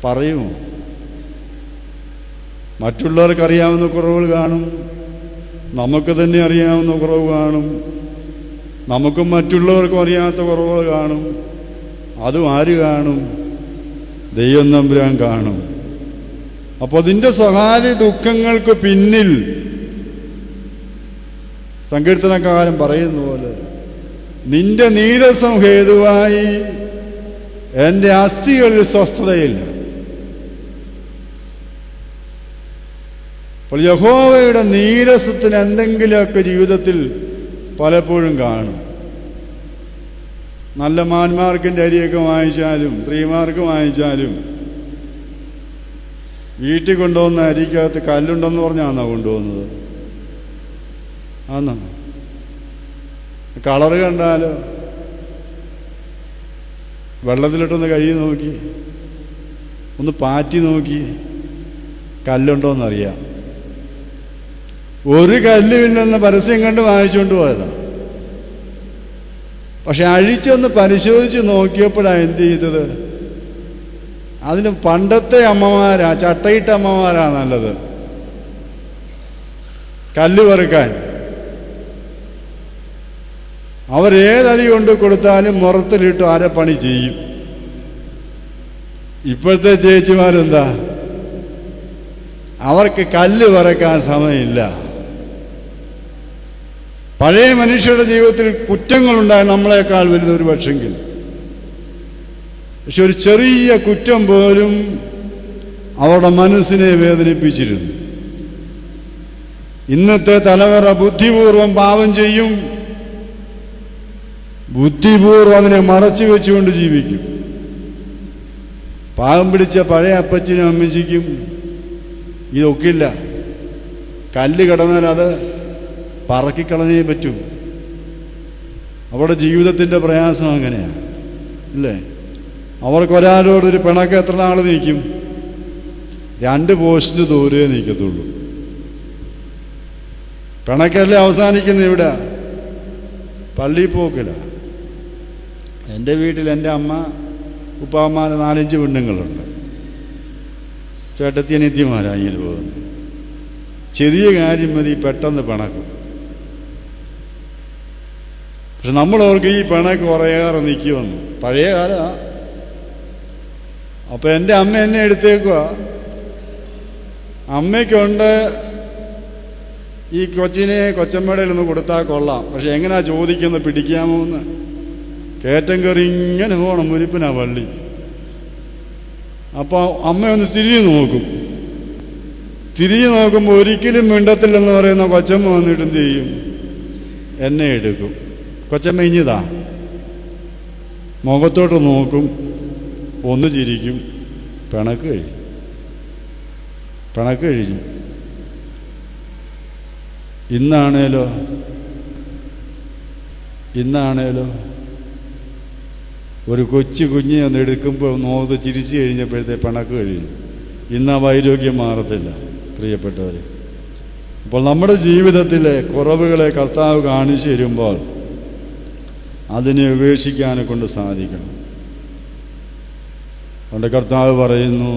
Speaker 1: പറയുമോ? മറ്റുള്ളവർക്കറിയാവുന്ന കുറവുകൾ കാണും, നമുക്ക് തന്നെ അറിയാവുന്ന കുറവ് കാണും, നമുക്കും മറ്റുള്ളവർക്കും അറിയാത്ത കുറവുകൾ കാണും. അതും ആര് കാണും? ദൈവം തമ്പുരാൻ കാണും. അപ്പോൾ അതിൻ്റെ സ്വകാര്യ ദുഃഖങ്ങൾക്ക് പിന്നിൽ സങ്കീർത്തനക്കാരൻ പറയുന്ന പോലെ, നിന്റെ നീരസം ഹേതുവായി എൻ്റെ അസ്ഥികളിൽ സ്വസ്ഥതയില്ല. അപ്പോൾ യഹോവയുടെ നീരസത്തിന് എന്തെങ്കിലുമൊക്കെ ജീവിതത്തിൽ പലപ്പോഴും കാണും. നല്ല മാന്മാർക്കിൻ്റെ അരിയൊക്കെ വാങ്ങിച്ചാലും സ്ത്രീമാർക്ക് വാങ്ങിച്ചാലും വീട്ടിൽ കൊണ്ടുപോകുന്ന അരിക്കകത്ത് കല്ലുണ്ടെന്ന് പറഞ്ഞാണോ കൊണ്ടുപോകുന്നത്? ആന്നോ? കളറ് കണ്ടാലോ? വെള്ളത്തിലിട്ടൊന്ന് കഴുകി നോക്കി, ഒന്ന് പാറ്റി നോക്കി, കല്ലുണ്ടോയെന്നറിയാം. ഒരു കല്ലുമില്ലെന്ന് പരസ്യം കണ്ട് വാങ്ങിച്ചുകൊണ്ട് പോയതാണ്. പക്ഷെ അഴിച്ചൊന്ന് പരിശോധിച്ച് നോക്കിയപ്പോഴാണ് എന്ത് ചെയ്തത്? അതിന് പണ്ടത്തെ അമ്മമാരാ, ചട്ടയിട്ട അമ്മമാരാ നല്ലത് കല്ല് പെറുക്കാൻ. അവരേതരി കൊണ്ട് കൊടുത്താലും മുറത്തിലിട്ട് അരപ്പണി ചെയ്യും. ഇപ്പോഴത്തെ ചേച്ചിമാരെന്താ? അവർക്ക് കല്ല് പെറുക്കാൻ സമയമില്ല. പഴയ മനുഷ്യരുടെ ജീവിതത്തിൽ കുറ്റങ്ങളുണ്ടായി നമ്മളെക്കാൾ വലുതൊരു പക്ഷെങ്കിൽ. പക്ഷെ ഒരു ചെറിയ കുറ്റം പോലും അവരുടെ മനസ്സിനെ വേദനിപ്പിച്ചിരുന്നു. ഇന്നത്തെ തലമുറ ബുദ്ധിപൂർവം പാപം ചെയ്യും, ബുദ്ധിപൂർവം അതിനെ മറച്ചു വെച്ചുകൊണ്ട് ജീവിക്കും. പാവം പിടിച്ച പഴയ അപ്പച്ചനും അമ്മച്ചിക്കും ഇതൊക്കില്ല. കല്ല് കിടന്നാൽ അത് പറക്കിക്കളഞ്ഞേ പറ്റൂ. അവരുടെ ജീവിതത്തിൻ്റെ പ്രയാസം അങ്ങനെയാണ്, അല്ലേ? അവർക്കൊരാളോടൊരു പിണക്കം എത്ര നാൾ നിൽക്കും? 2 പോസ്റ്റിന് ദൂരെ നിൽക്കത്തുള്ളൂ. പിണക്കല്ലേ അവസാനിക്കുന്ന ഇവിടെ? പള്ളിയിൽ പോക്കില്ല. എൻ്റെ വീട്ടിൽ എൻ്റെ അമ്മ ഉപ്പാമാരെ 4-5 പെണ്ണുങ്ങളുണ്ട്. ചേട്ടത്തി അനിയത്തിമാരാണ് ഇങ്ങനെ പോകുന്നത്. ചെറിയ കാര്യം മതി പെട്ടെന്ന് പിണക്കും. പക്ഷെ നമ്മളവർക്ക് ഈ പിണക്ക് കുറേയേറെ നിൽക്കുമെന്ന്. പഴയ കാലമാണ്. അപ്പം എൻ്റെ അമ്മ എന്നെ എടുത്തേക്കുക. അമ്മയ്ക്കുണ്ട് ഈ കൊച്ചിനെ കൊച്ചമ്മയുടെ ഒന്ന് കൊടുത്താൽ കൊള്ളാം, പക്ഷെ എങ്ങനെയാ ചോദിക്കുന്നത് പിടിക്കാമോ എന്ന്. കയറ്റം കയറി ഇങ്ങനെ പോകണം, മുരിപ്പിനാ പള്ളി. അപ്പോൾ അമ്മയൊന്ന് തിരിഞ്ഞു നോക്കും. തിരിഞ്ഞു നോക്കുമ്പോൾ ഒരിക്കലും മിണ്ടത്തില്ലെന്ന് പറയുന്ന കൊച്ചമ്മ വന്നിട്ട് എന്ത് ചെയ്യും? എന്നെ എടുക്കും. കൊച്ചമ്മ ഇഞ്ഞിതാ, മുഖത്തോട്ട് നോക്കും, ഒന്ന് ചിരിക്കും, പിണക്ക് കഴിഞ്ഞു. ഇന്നാണേലോ ഒരു കൊച്ചു കുഞ്ഞെ ഒന്ന് എടുക്കുമ്പോൾ നോത്ത് ചിരിച്ചു കഴിഞ്ഞപ്പോഴത്തെ പിണക്ക് കഴിഞ്ഞു. ഇന്ന് ആ വൈരോഗ്യം മാറത്തില്ല പ്രിയപ്പെട്ടവർ. അപ്പോൾ നമ്മുടെ ജീവിതത്തിലെ കുറവുകളെ കർത്താവ് കാണിച്ചു തരുമ്പോൾ അതിനെ ഉപേക്ഷിക്കാനെ കൊണ്ട് സാധിക്കണം. അതുകൊണ്ട് കർത്താവ് പറയുന്നു,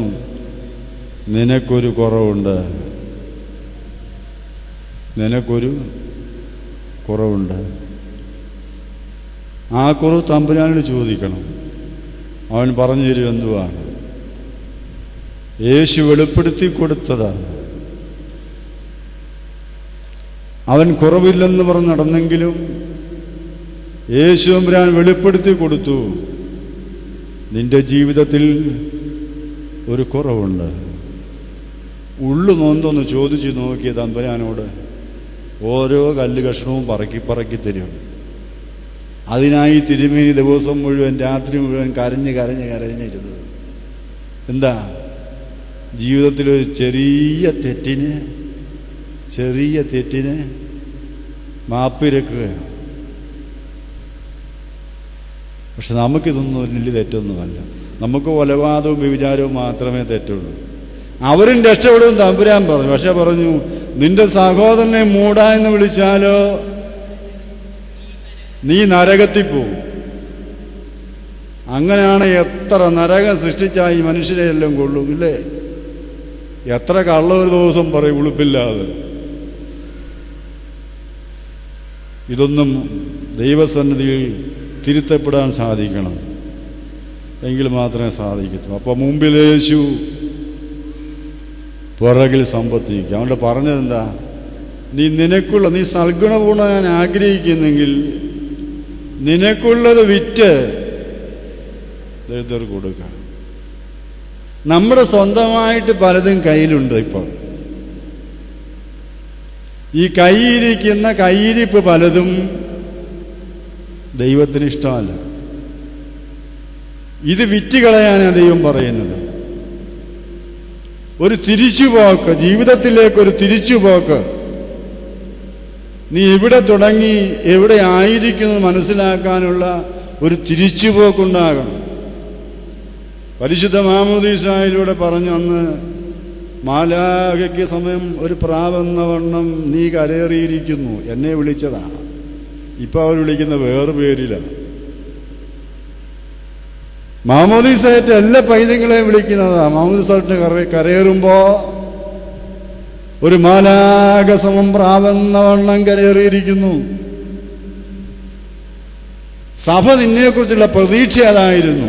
Speaker 1: നിനക്കൊരു കുറവുണ്ട്, നിനക്കൊരു കുറവുണ്ട്. ആ കുറവ് തമ്പുരാനോട് ചോദിക്കണം. അവൻ പറഞ്ഞു തരും എന്തുവാണ്. യേശു വെളിപ്പെടുത്തി കൊടുത്തതാണ്. അവൻ കുറവില്ലെന്ന് പറഞ്ഞ് നടന്നെങ്കിലും യേശു തമ്പുരാൻ വെളിപ്പെടുത്തി കൊടുത്തു, നിന്റെ ജീവിതത്തിൽ ഒരു കുറവുണ്ട്. ഉള്ളു നോന്തൊന്ന് ചോദിച്ചു നോക്കിയ തമ്പുരാനോട് ഓരോ കല്ല് കഷ്ണവും പറക്കി തരും. അതിനായി തിരുമേനി ദിവസം മുഴുവൻ രാത്രി മുഴുവൻ കരഞ്ഞിരുന്നത്. എന്താ? ജീവിതത്തിലൊരു ചെറിയ തെറ്റിന് മാപ്പിരക്കുകയാണ്. പക്ഷെ നമുക്കിതൊന്നും വലിയ തെറ്റൊന്നുമല്ല. നമുക്ക് കൊലപാതകവും വ്യഭിചാരവും മാത്രമേ തെറ്റുള്ളൂ. അവരും രക്ഷപ്പെടും തമ്പുരാൻ പറഞ്ഞു. പക്ഷെ പറഞ്ഞു, നിന്റെ സഹോദരനെ മൂടാ എന്ന് വിളിച്ചാലോ നീ നരകത്തിൽ പോവും. അങ്ങനെയാണ് എത്ര നരകം സൃഷ്ടിച്ചാൽ ഈ മനുഷ്യരെ എല്ലാം കൊള്ളും, ഇല്ലേ? എത്ര കള്ള ഒരു ദിവസം പറയും ഉളുപ്പില്ലാതെ. ഇതൊന്നും ദൈവസന്നിധിയിൽ തിരുത്തപ്പെടാൻ സാധിക്കണം, എങ്കിൽ മാത്രമേ സാധിക്കൂ. അപ്പോൾ മുമ്പിൽ യേശു, പുറകിൽ സമ്പത്തിക്കും. അതുകൊണ്ട് പറഞ്ഞതെന്താ? നീ സൽഗുണപൂർണ്ണം ഞാൻ ആഗ്രഹിക്കുന്നെങ്കിൽ നിനക്കുള്ളത് വിറ്റ് ദരിദ്രർക്ക് കൊടുക്കുക. നമ്മുടെ സ്വന്തമായിട്ട് പലതും കയ്യിലുണ്ട്. ഇപ്പോൾ ഈ കൈയിരിക്കുന്ന കൈയിരിപ്പ് പലതും ദൈവത്തിന് ഇഷ്ടമല്ല. ഇത് വിറ്റുകളയാനാണ് ദൈവം പറയുന്നത്. ഒരു തിരിച്ചുപോക്ക്, ജീവിതത്തിലേക്കൊരു തിരിച്ചുപോക്ക്. നീ എവിടെ തുടങ്ങി എവിടെ ആയിരിക്കുന്നത് മനസ്സിലാക്കാനുള്ള ഒരു തിരിച്ചുപോക്കുണ്ടാകണം. പരിശുദ്ധ മാമോദീസായിലൂടെ പറഞ്ഞു, അന്ന് മാലാഖയ്ക്ക് സമയം ഒരു പ്രാവെന്ന വണ്ണം നീ കരേറിയിരിക്കുന്നു, എന്നെ വിളിച്ചതാണ്. ഇപ്പം അവർ വിളിക്കുന്ന വേറെ പേരിലാണ്. മാമോദീസായിട്ട് എല്ലാ പൈതങ്ങളെയും വിളിക്കുന്നതാണ്. മാമോദീസായിട്ട് കരയേറുമ്പോൾ ഒരു മാലാഖ സമം പ്രാവെന്ന വണ്ണം കരേറിയിരിക്കുന്നു. സഭ നിന്നെക്കുറിച്ചുള്ള പ്രതീക്ഷ അതായിരുന്നു.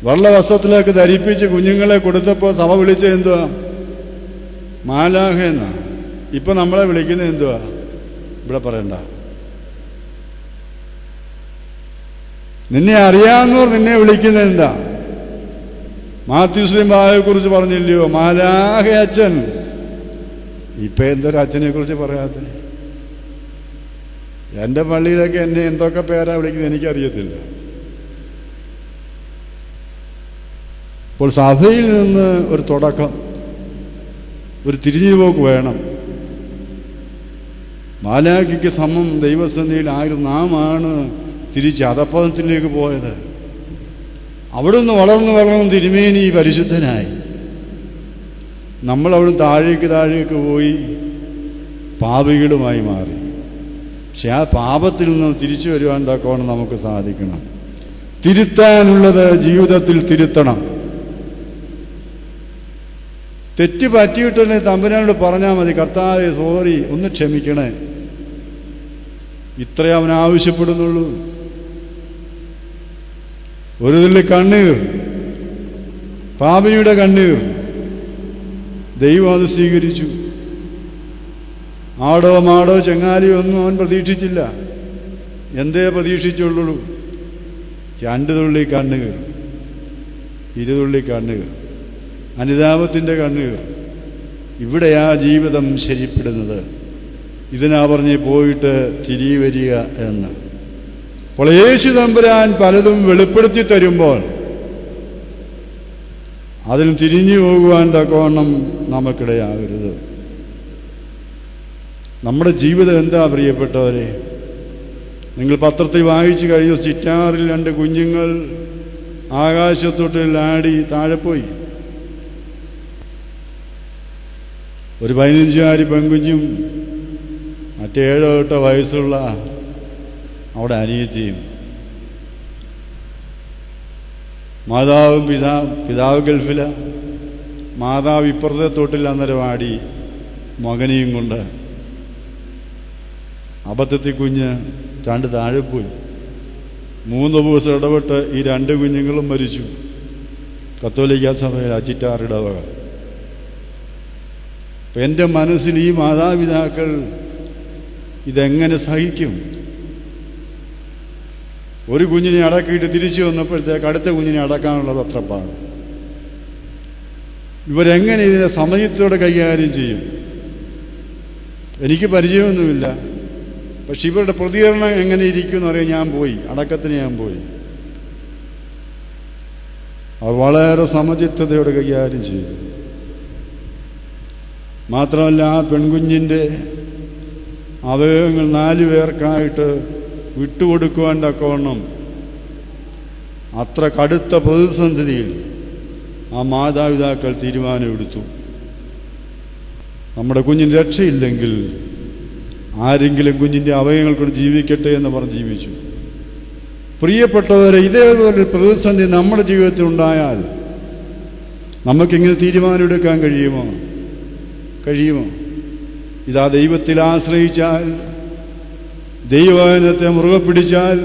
Speaker 1: വെള്ളവസ്ത്രത്തിലേക്ക് ധരിപ്പിച്ച് കുഞ്ഞുങ്ങളെ കൊടുത്തപ്പോൾ സഭ വിളിച്ചത് എന്തുവാ? മാലാഖ എന്നാ. ഇപ്പൊ നമ്മളെ വിളിക്കുന്നത് എന്തുവാ? ഇവിടെ പറയണ്ട. നിന്നെ അറിയാവുന്നവർ നിന്നെ വിളിക്കുന്നത് എന്താ? മാത്യുസ്ലിം ബാബയെ കുറിച്ച് പറഞ്ഞില്ലയോ, മാലാഖ അച്ഛൻ. ഇപ്പൊ എന്തൊരു അച്ഛനെ കുറിച്ച് പറയാതെ? എൻ്റെ പള്ളിയിലൊക്കെ എന്നെ എന്തൊക്കെ പേരാ വിളിക്കുന്നത് എനിക്കറിയത്തില്ല. അപ്പോൾ സഭയിൽ നിന്ന് ഒരു തുടക്കം, ഒരു തിരിഞ്ഞുപോക്ക് വേണം. മാലാഖയ്ക്ക് സമം ദൈവസന്നിധിയിലായിരുന്നു നാമാണ് തിരിച്ച് അധപ്പതനത്തിലേക്ക് പോയത്. അവിടെ നിന്ന് വളർന്ന് തിരുമേനി പരിശുദ്ധനായി. നമ്മളവിടെ താഴേക്ക് പോയി പാപികളുമായി മാറി. പക്ഷെ ആ പാപത്തിൽ നിന്ന് തിരിച്ചു വരുവാൻ തക്കവണ്ണം നമുക്ക് സാധിക്കണം. തിരുത്താനുള്ളത് ജീവിതത്തിൽ തിരുത്തണം. തെറ്റ് പറ്റിയിട്ടുണ്ടെങ്കിൽ തമ്പുരാനോട് പറഞ്ഞാൽ മതി, കർത്താവേ സോറി, ഒന്ന് ക്ഷമിക്കണേ. ഇത്രേ അവൻ ആവശ്യപ്പെടുന്നുള്ളൂ. ഒരു തുള്ളി കണ്ണീർ, പാപിനിയുടെ കണ്ണീർ, ദൈവം അത് സ്വീകരിച്ചു. ആടോ മാടോ ചങ്ങാലിയോ ഒന്നും അവൻ പ്രതീക്ഷിച്ചില്ല. എന്തേ പ്രതീക്ഷിച്ചുള്ളൂ? 2 തുള്ളി കണ്ണീർ, 2 തുള്ളി കണ്ണീർ, അനുതാപത്തിൻ്റെ കണ്ണീർ. ഇവിടെയാ ജീവിതം ശരിപ്പെടുന്നത്. ഇതിനാ പറഞ്ഞ് പോയിട്ട് തിരികെ വരിക എന്ന്. അപ്പോൾ യേശു തമ്പുരാൻ പലതും വെളിപ്പെടുത്തി തരുമ്പോൾ അതിൽ തിരിഞ്ഞു പോകുവാൻ തക്കവണ്ണം നമുക്കിടയാകരുത്. നമ്മുടെ ജീവിതം എന്താ പ്രിയപ്പെട്ടവരെ? നിങ്ങൾ പത്രത്തിൽ വായിച്ചു കഴിഞ്ഞു, ചിറ്റാറിൽ 2 കുഞ്ഞുങ്ങൾ ആകാശത്തൊട്ടിൽ ആടി താഴെ പോയി. ഒരു 15-കാരി പെൺകുഞ്ഞും മറ്റേ 7-8 വയസ്സുള്ള അവിടെ അനിയത്തിയും. മാതാവും പിതാവ് ഗൾഫില, മാതാവ് ഇപ്പുറത്തെ തൊട്ടിൽ അന്നേരം ആടി മകനെയും കൊണ്ട്. അബദ്ധത്തിൽ കുഞ്ഞ് 2 താഴെ പോയി. 3 ദിവസം ഇടപെട്ട് ഈ 2 കുഞ്ഞുങ്ങളും മരിച്ചു. കത്തോലിക്ക സഭയിൽ അച്ചിറ്റാറിടവക. അപ്പം എൻ്റെ മനസ്സിൽ ഈ മാതാപിതാക്കൾ ഇതെങ്ങനെ സഹിക്കും? ഒരു കുഞ്ഞിനെ അടക്കിയിട്ട് തിരിച്ചു വന്നപ്പോഴത്തേക്ക് അടുത്ത കുഞ്ഞിനെ അടക്കാനുള്ളത് അത്ര പാട്. ഇവരെങ്ങനെ ഇതിനെ സമയത്തോടെ കൈകാര്യം ചെയ്യും? എനിക്ക് പരിചയമൊന്നുമില്ല. പക്ഷെ ഇവരുടെ പ്രതികരണം എങ്ങനെ ഇരിക്കും എന്ന് പറയാൻ ഞാൻ പോയി, അടക്കത്തിന് ഞാൻ പോയി. അവർ വളരെ സമചിത്തതയോടെ കൈകാര്യം ചെയ്തു. മാത്രമല്ല, ആ പെൺകുഞ്ഞിൻ്റെ അവയവങ്ങൾ 4 പേർക്കായിട്ട് വിട്ടുകൊടുക്കുവാൻ തക്കവണ്ണം അത്ര കടുത്ത പ്രതിസന്ധിയിൽ ആ മാതാപിതാക്കൾ തീരുമാനമെടുത്തു. നമ്മുടെ കുഞ്ഞിന് രക്ഷയില്ലെങ്കിൽ ആരെങ്കിലും കുഞ്ഞിൻ്റെ അവയവങ്ങൾ കൊണ്ട് ജീവിക്കട്ടെ എന്ന് പറഞ്ഞ് ജീവിച്ചു. പ്രിയപ്പെട്ടവരെ, ഇതേപോലെ പ്രതിസന്ധി നമ്മുടെ ജീവിതത്തിൽ ഉണ്ടായാൽ നമുക്കിങ്ങനെ തീരുമാനമെടുക്കാൻ കഴിയുമോ? ഇതാ ദൈവത്തിൽ ആശ്രയിച്ചാൽ, ദൈവവചനത്തെ മുറുകെ പിടിച്ചാൽ,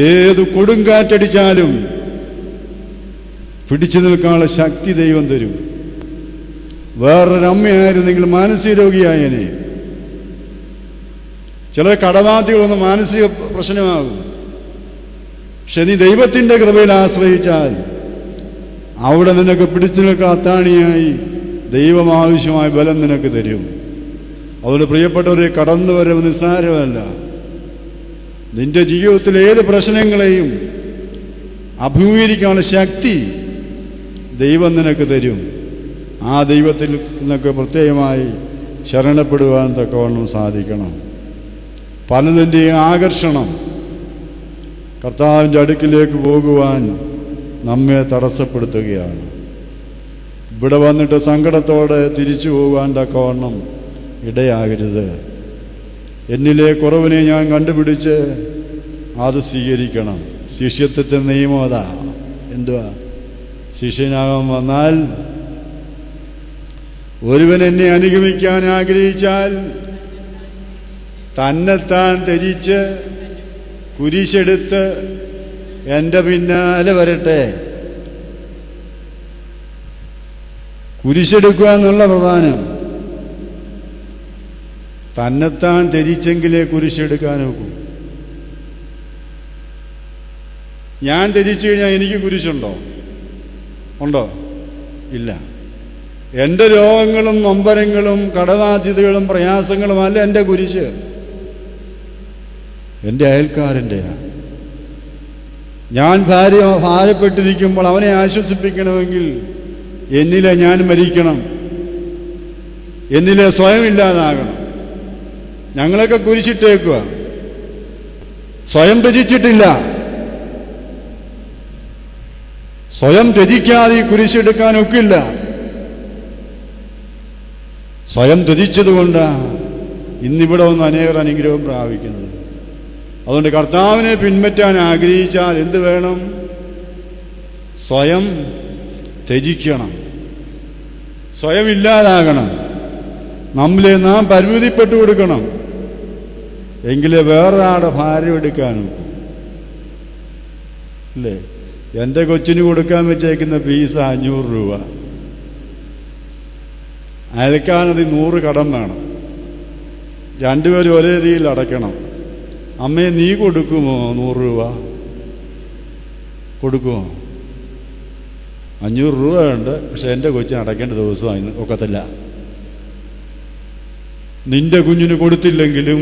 Speaker 1: ഏത് കൊടുങ്കാറ്റടിച്ചാലും പിടിച്ചു നിൽക്കാനുള്ള ശക്തി ദൈവം തരും. വേറൊരു അമ്മയായിരുന്നെങ്കിൽ മാനസിക രോഗിയായനെ. ചില കടബാധ്യതകളൊന്നും മാനസിക പ്രശ്നമാകും. പക്ഷെ നീ ദൈവത്തിൻ്റെ കൃപയിൽ ആശ്രയിച്ചാൽ അവിടെ നിനക്ക് പിടിച്ചു നിൽക്കാൻ അത്താണിയായി ദൈവം ആവശ്യമായ ബലം നിനക്ക് തരും. അതുകൊണ്ട് പ്രിയപ്പെട്ടവരെ, കടന്നു വരവ് നിസ്സാരമല്ല. നിന്റെ ജീവിതത്തിലെ ഏത് പ്രശ്നങ്ങളെയും അഭിമുഖീകരിക്കാനുള്ള ശക്തി ദൈവം നിനക്ക് തരും. ആ ദൈവത്തിൽ നിനക്ക് പ്രത്യേകമായി ശരണപ്പെടുവാൻ തക്കവണ്ണം സാധിക്കണം. പലതിൻ്റെയും ആകർഷണം കർത്താവിൻ്റെ അടുക്കിലേക്ക് പോകുവാൻ നമ്മെ തടസ്സപ്പെടുത്തുകയാണ്. ഇവിടെ വന്നിട്ട് സങ്കടത്തോടെ തിരിച്ചു പോകാൻ തക്കവണ്ണം ഇടയാകരുത്. എന്നിലെ കുറവിനെ ഞാൻ കണ്ടുപിടിച്ച് അത് സ്വീകരിക്കണം. ശിഷ്യത്വത്തെ നിയമം അതാ. എന്തുവാ? ശിഷ്യനാകാൻ വന്നാൽ ഒരുവൻ എന്നെ അനുഗമിക്കാൻ ആഗ്രഹിച്ചാൽ തന്നെത്താൻ ത്യജിച്ച് കുരിശെടുത്ത് എൻ്റെ പിന്നാലെ വരട്ടെ. കുരിശെടുക്കുക എന്നുള്ള പ്രധാനം. തന്നെത്താൻ ത്യജിച്ചെങ്കിലേ കുരിശെടുക്കാൻ നോക്കൂ. ഞാൻ ത്യജിച്ചു കഴിഞ്ഞാൽ എനിക്ക് കുരിശുണ്ടോ? ഉണ്ടോ? ഇല്ല. എൻ്റെ രോഗങ്ങളും നൊമ്പരങ്ങളും കടബാധ്യതകളും പ്രയാസങ്ങളും അല്ല എൻ്റെ കുരിശ്. എൻ്റെ അയൽക്കാരൻ്റെയാണ്. ഞാൻ ഭാരപ്പെട്ടിരിക്കുമ്പോൾ അവനെ ആശ്വസിപ്പിക്കണമെങ്കിൽ എന്നിലെ ഞാൻ മരിക്കണം, എന്നിലെ സ്വയം ഇല്ലാതാകണം. ഞങ്ങളൊക്കെ കുരിശിട്ടേക്കുക, സ്വയം ത്യജിച്ചിട്ടില്ല. സ്വയം ത്യജിക്കാതെ കുരിശെടുക്കാൻ ഒക്കില്ല. സ്വയം ത്യജിച്ചതുകൊണ്ടാണ് ഇന്നിവിടെ ഒന്ന് അനേകർ അനുഗ്രഹം പ്രാപിക്കുന്നത്. അതുകൊണ്ട് കർത്താവിനെ പിൻപറ്റാൻ ആഗ്രഹിച്ചാൽ എന്ത് വേണം? സ്വയം ത്യജിക്കണം, സ്വയം ഇല്ലാതാകണം. നമ്മളെ നാം പരിമിതിപ്പെട്ടു കൊടുക്കണം. എങ്കിലേ വേറൊരാളുടെ ഭാരം എടുക്കാനും അല്ലേ. എൻ്റെ കൊച്ചിന് കൊടുക്കാൻ വെച്ചേക്കുന്ന ഫീസ് 500 രൂപ. അയൽക്കാനത് 100 കടം വേണം. രണ്ടുപേരും ഒരേ രീതിയിൽ അടയ്ക്കണം. അമ്മയെ നീ കൊടുക്കുമോ 100 രൂപ? കൊടുക്കുമോ? 500 രൂപ ഉണ്ട്, പക്ഷെ എൻ്റെ കൊച്ചിന് അടയ്ക്കേണ്ട ദിവസമായി ഒക്കത്തില്ല. നിന്റെ കുഞ്ഞിന് കൊടുത്തില്ലെങ്കിലും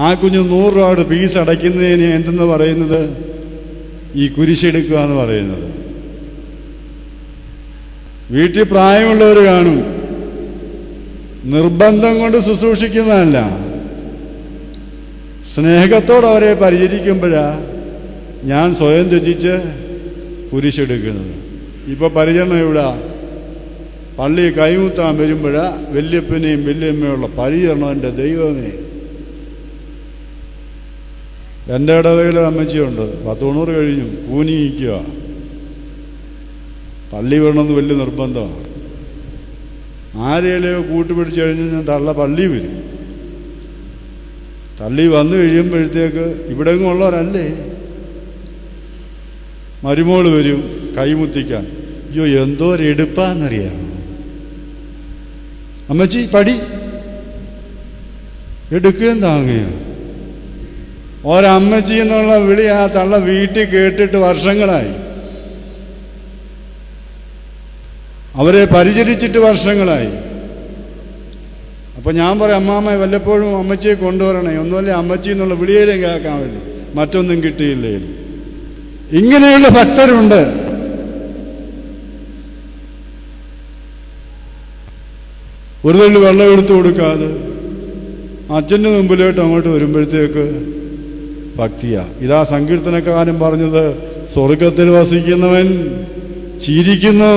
Speaker 1: ആ കുഞ്ഞ് 100 രൂപയുടെ ഫീസ് അടയ്ക്കുന്നതിന് എന്തെന്ന് പറയുന്നത്? ഈ കുരിശെടുക്കുക എന്ന് പറയുന്നത്. വീട്ടിൽ പ്രായമുള്ളവർ കാണും, നിർബന്ധം കൊണ്ട് ശുശ്രൂഷിക്കുന്നതല്ല, സ്നേഹത്തോടെ അവരെ പരിചരിക്കുമ്പോഴാണ് ഞാൻ സ്വയം ത്യജിച്ച് കുരിശെടുക്കുന്നത്. ഇപ്പോൾ പരിചരണം ഇവിടെ പള്ളി കൈമുത്താൻ വരുമ്പോഴാണ് വല്യപ്പനെയും വല്യമ്മയുള്ള പരിചരണം. എൻ്റെ ദൈവമേ, എൻ്റെ ഇടവകയിൽ അമ്മച്ചിയുണ്ട്, 90 കഴിഞ്ഞു, കൂനിക്കുക. പള്ളി വരണമെന്ന് വലിയ നിർബന്ധമാണ്. ആരെയോ കൂട്ടുപിടിച്ച് കഴിഞ്ഞ് ഞാൻ തള്ള പള്ളി വരും. തള്ളി വന്നു കഴിയുമ്പോഴത്തേക്ക് ഇവിടെങ്ങും ഉള്ളവരല്ലേ, മരുമോള് വരും കൈമുത്തിക്കാൻ. അയ്യോ, എന്തോരെടുപ്പാന്നറിയാം. അമ്മച്ചി പടി എടുക്കുകയും താങ്ങുകയും. ഒരമ്മച്ചി എന്നുള്ള വിളി ആ തള്ള വീട്ടിൽ കേട്ടിട്ട് വർഷങ്ങളായി. അവരെ പരിചരിച്ചിട്ട് വർഷങ്ങളായി. അപ്പം ഞാൻ പറയാം, അമ്മാമ്മ വല്ലപ്പോഴും അമ്മച്ചിയെ കൊണ്ടുവരണേ, ഒന്നുമല്ലേ അമ്മച്ചി എന്നുള്ള വിളിയേലും കേൾക്കാമല്ലോ, മറ്റൊന്നും കിട്ടിയില്ലേ. ഇങ്ങനെയുള്ള ഭക്തരുണ്ട്. ഒരു തുള്ളി വെള്ളം എടുത്തു കൊടുക്കാതെ അച്ഛൻ്റെ മുമ്പിലോട്ട് അങ്ങോട്ട് വരുമ്പോഴത്തേക്ക് ഭക്തിയാ. ഇതാ സങ്കീർത്തനക്കാരൻ പറഞ്ഞത്, സ്വർഗത്തിൽ വസിക്കുന്നവൻ ചിരിക്കുന്നു.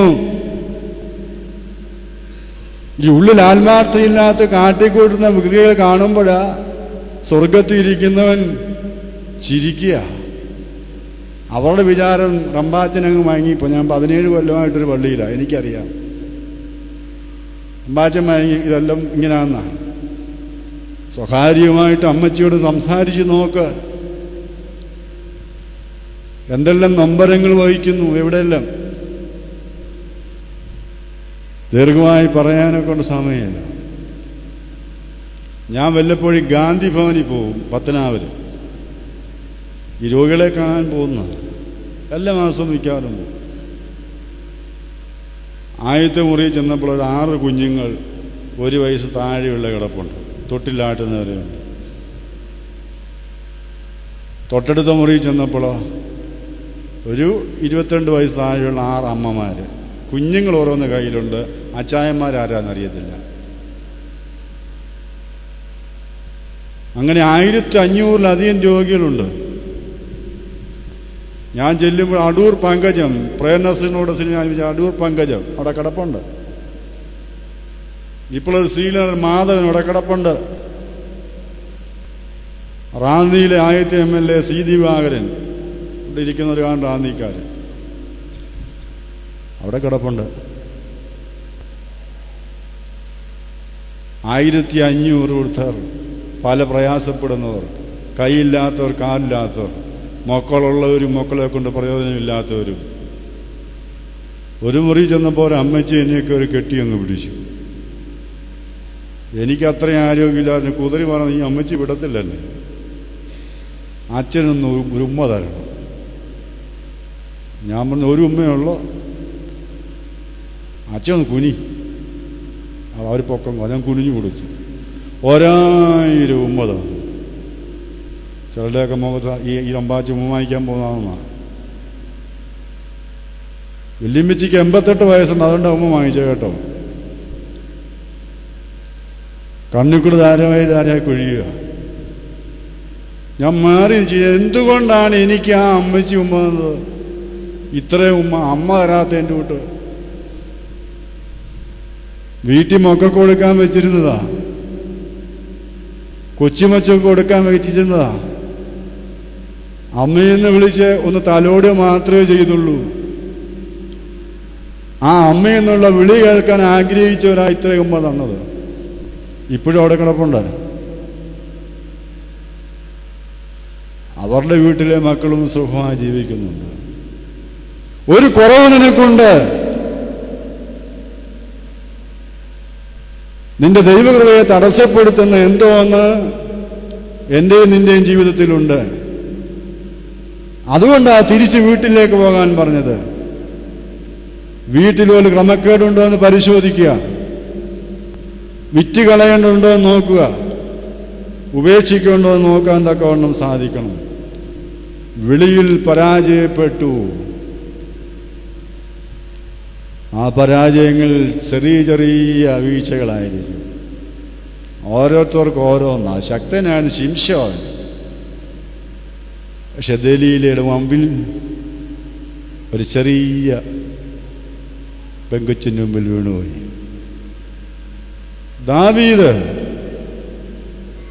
Speaker 1: ഈ ഉള്ളിൽ ആത്മാർത്ഥയില്ലാത്ത കാട്ടിക്കൂട്ടുന്ന വിക്രികൾ കാണുമ്പോഴാ സ്വർഗത്തിൽ ഇരിക്കുന്നവൻ ചിരിക്കുക. അവരുടെ വിചാരം റമ്പാച്ചനങ്ങ് വാങ്ങി. ഇപ്പോൾ ഞാൻ 17 കൊല്ലമായിട്ടൊരു പള്ളിയിലാണ്, എനിക്കറിയാം. റമ്പാച്ചൻ വാങ്ങി ഇതെല്ലാം ഇങ്ങനെയാണെന്നാണ്. സ്വകാര്യമായിട്ട് അമ്മച്ചിയോട് സംസാരിച്ച് നോക്ക്. എന്തെല്ലാം നൊമ്പരങ്ങൾ വഹിക്കുന്നു എവിടെയെല്ലാം. ദീർഘമായി പറയാനൊക്കെ കൊണ്ട് സമയമില്ല. ഞാൻ വല്ലപ്പോഴും ഗാന്ധി ഭവനിൽ പോകും, പത്തനാപുരം. ഈ രോഗികളെ കാണാൻ പോകുന്ന എല്ലാ മാസവും മിക്കവാറും പോകും. ആദ്യത്തെ മുറിയിൽ ചെന്നപ്പോൾ ഒരു 6 കുഞ്ഞുങ്ങൾ 1 വയസ്സ് താഴെയുള്ള കിടപ്പുണ്ട്, തൊട്ടിലാട്ടുന്നവരുണ്ട്. തൊട്ടടുത്ത മുറി ചെന്നപ്പോഴോ ഒരു 22 വയസ്സ് താഴെയുള്ള 6 അമ്മമാർ, കുഞ്ഞുങ്ങൾ ഓരോന്ന് കയ്യിലുണ്ട്. അച്ചായന്മാരാരാന്നറിയത്തില്ല. അങ്ങനെ 1500-ലധികം രോഗികളുണ്ട്. ഞാൻ ചെല്ലുമ്പോൾ അടൂർ പങ്കജം, പ്രേംനസീറിനോട് സിനിമ അടൂർ പങ്കജം അവിടെ കിടപ്പുണ്ട്. ഇപ്പോഴൊരു സീലർ മാധവൻ അവിടെ കിടപ്പുണ്ട്. റാന്നിയിലെ ആദ്യത്തെ MLA സി ദിവാകരൻ ഇവിടെ ഇരിക്കുന്നവർ കാണും, റാന്നിക്കാർ അവിടെ കിടപ്പുണ്ട്. 1500 വൃദ്ധർ, പല പ്രയാസപ്പെടുന്നവർ, കൈയില്ലാത്തവർ, കാലില്ലാത്തവർ, മക്കളുള്ളവരും മക്കളെ കൊണ്ട് പ്രയോജനമില്ലാത്തവരും. ഒരു മുറി ചെന്നപ്പോൾ ഒരു അമ്മച്ചി എന്നെയൊക്കെ ഒരു കെട്ടി അങ്ങ് പിടിച്ചു. എനിക്കത്രയും ആരോഗ്യമില്ലായിരുന്നു. കുതിരി പറഞ്ഞു, ഈ അമ്മച്ചി വിടത്തില്ലെന്നെ, അച്ഛനൊന്ന് ഒരു ഉമ്മ തരണം. ഞാൻ പറഞ്ഞു, ഒരു ഉമ്മയുള്ളോ? അച്ഛനൊന്ന് കുനി. അവർ പൊക്കം ഞാൻ കുനിഞ്ഞു കൊടുത്തു. 1000 ഉമ്മ തന്നു. ചിലരുടെയൊക്കെ മുഖത്ത് ഈ അമ്പാച്ചി ഉമ്മ വാങ്ങിക്കാൻ പോകുന്നതാണ്. വല്യമ്മച്ചിക്ക് 88 വയസ്സുണ്ട്, അതുകൊണ്ട് ഉമ്മ വാങ്ങിച്ചേ കേട്ടോ. കണ്ണിക്കൂടെ ധാരായി കൊഴിയുക. ഞാൻ മാറി എന്തുകൊണ്ടാണ് എനിക്ക് ആ അമ്മച്ചി ഉമ്മ തന്നത്? ഇത്രയും അമ്മ തരാത്ത എൻ്റെ കൂട്ട്. വീട്ടിൽ മക്കൾക്ക് കൊടുക്കാൻ വെച്ചിരുന്നതാ, കൊച്ചുമച്ചക്ക് കൊടുക്കാൻ വെച്ചിരുന്നതാ. അമ്മയെന്ന് വിളിച്ച് ഒന്ന് തലോട് മാത്രമേ ചെയ്തുള്ളൂ. ആ അമ്മയെന്നുള്ള വിളി കേൾക്കാൻ ആഗ്രഹിച്ചവരാ ഇത്രയും ഉമ്മ തന്നത്. ഇപ്പോഴും അവിടെ കിടപ്പുണ്ട്. അവരുടെ വീട്ടിലെ മക്കളും സുഖമായി ജീവിക്കുന്നുണ്ട്. ഒരു കുറവ് നിനക്കുണ്ട്. നിന്റെ ദൈവകൃപയെ തടസ്സപ്പെടുത്തുന്ന എന്തോ ഒന്ന് എൻ്റെയും നിന്റെയും ജീവിതത്തിലുണ്ട്. അതുകൊണ്ടാണ് തിരിച്ച് വീട്ടിലേക്ക് പോകാൻ പറഞ്ഞത്. വീട്ടിൽ ഒരു ക്രമക്കേടുണ്ടോ എന്ന് പരിശോധിക്കുക, വിറ്റ് കളയേണ്ടതുണ്ടോ എന്ന് നോക്കുക, ഉപേക്ഷിക്കേണ്ടോ എന്ന് നോക്കാൻ തക്കവണ്ണം സാധിക്കണം. വിളിയിൽ പരാജയപ്പെട്ടു. ആ പരാജയങ്ങൾ ചെറിയ ചെറിയ വീഴ്ചകളായിരിക്കും. ഓരോരുത്തർക്കും ഓരോന്നാ. ശക്തനാണ് ശിംശോൻ, പക്ഷെ ദലീലയുടെ മുമ്പിൽ ഒരു ചെറിയ പെങ്കൊച്ചിൻ്റെ മുമ്പിൽ വീണുപോയി. ദാവീദ്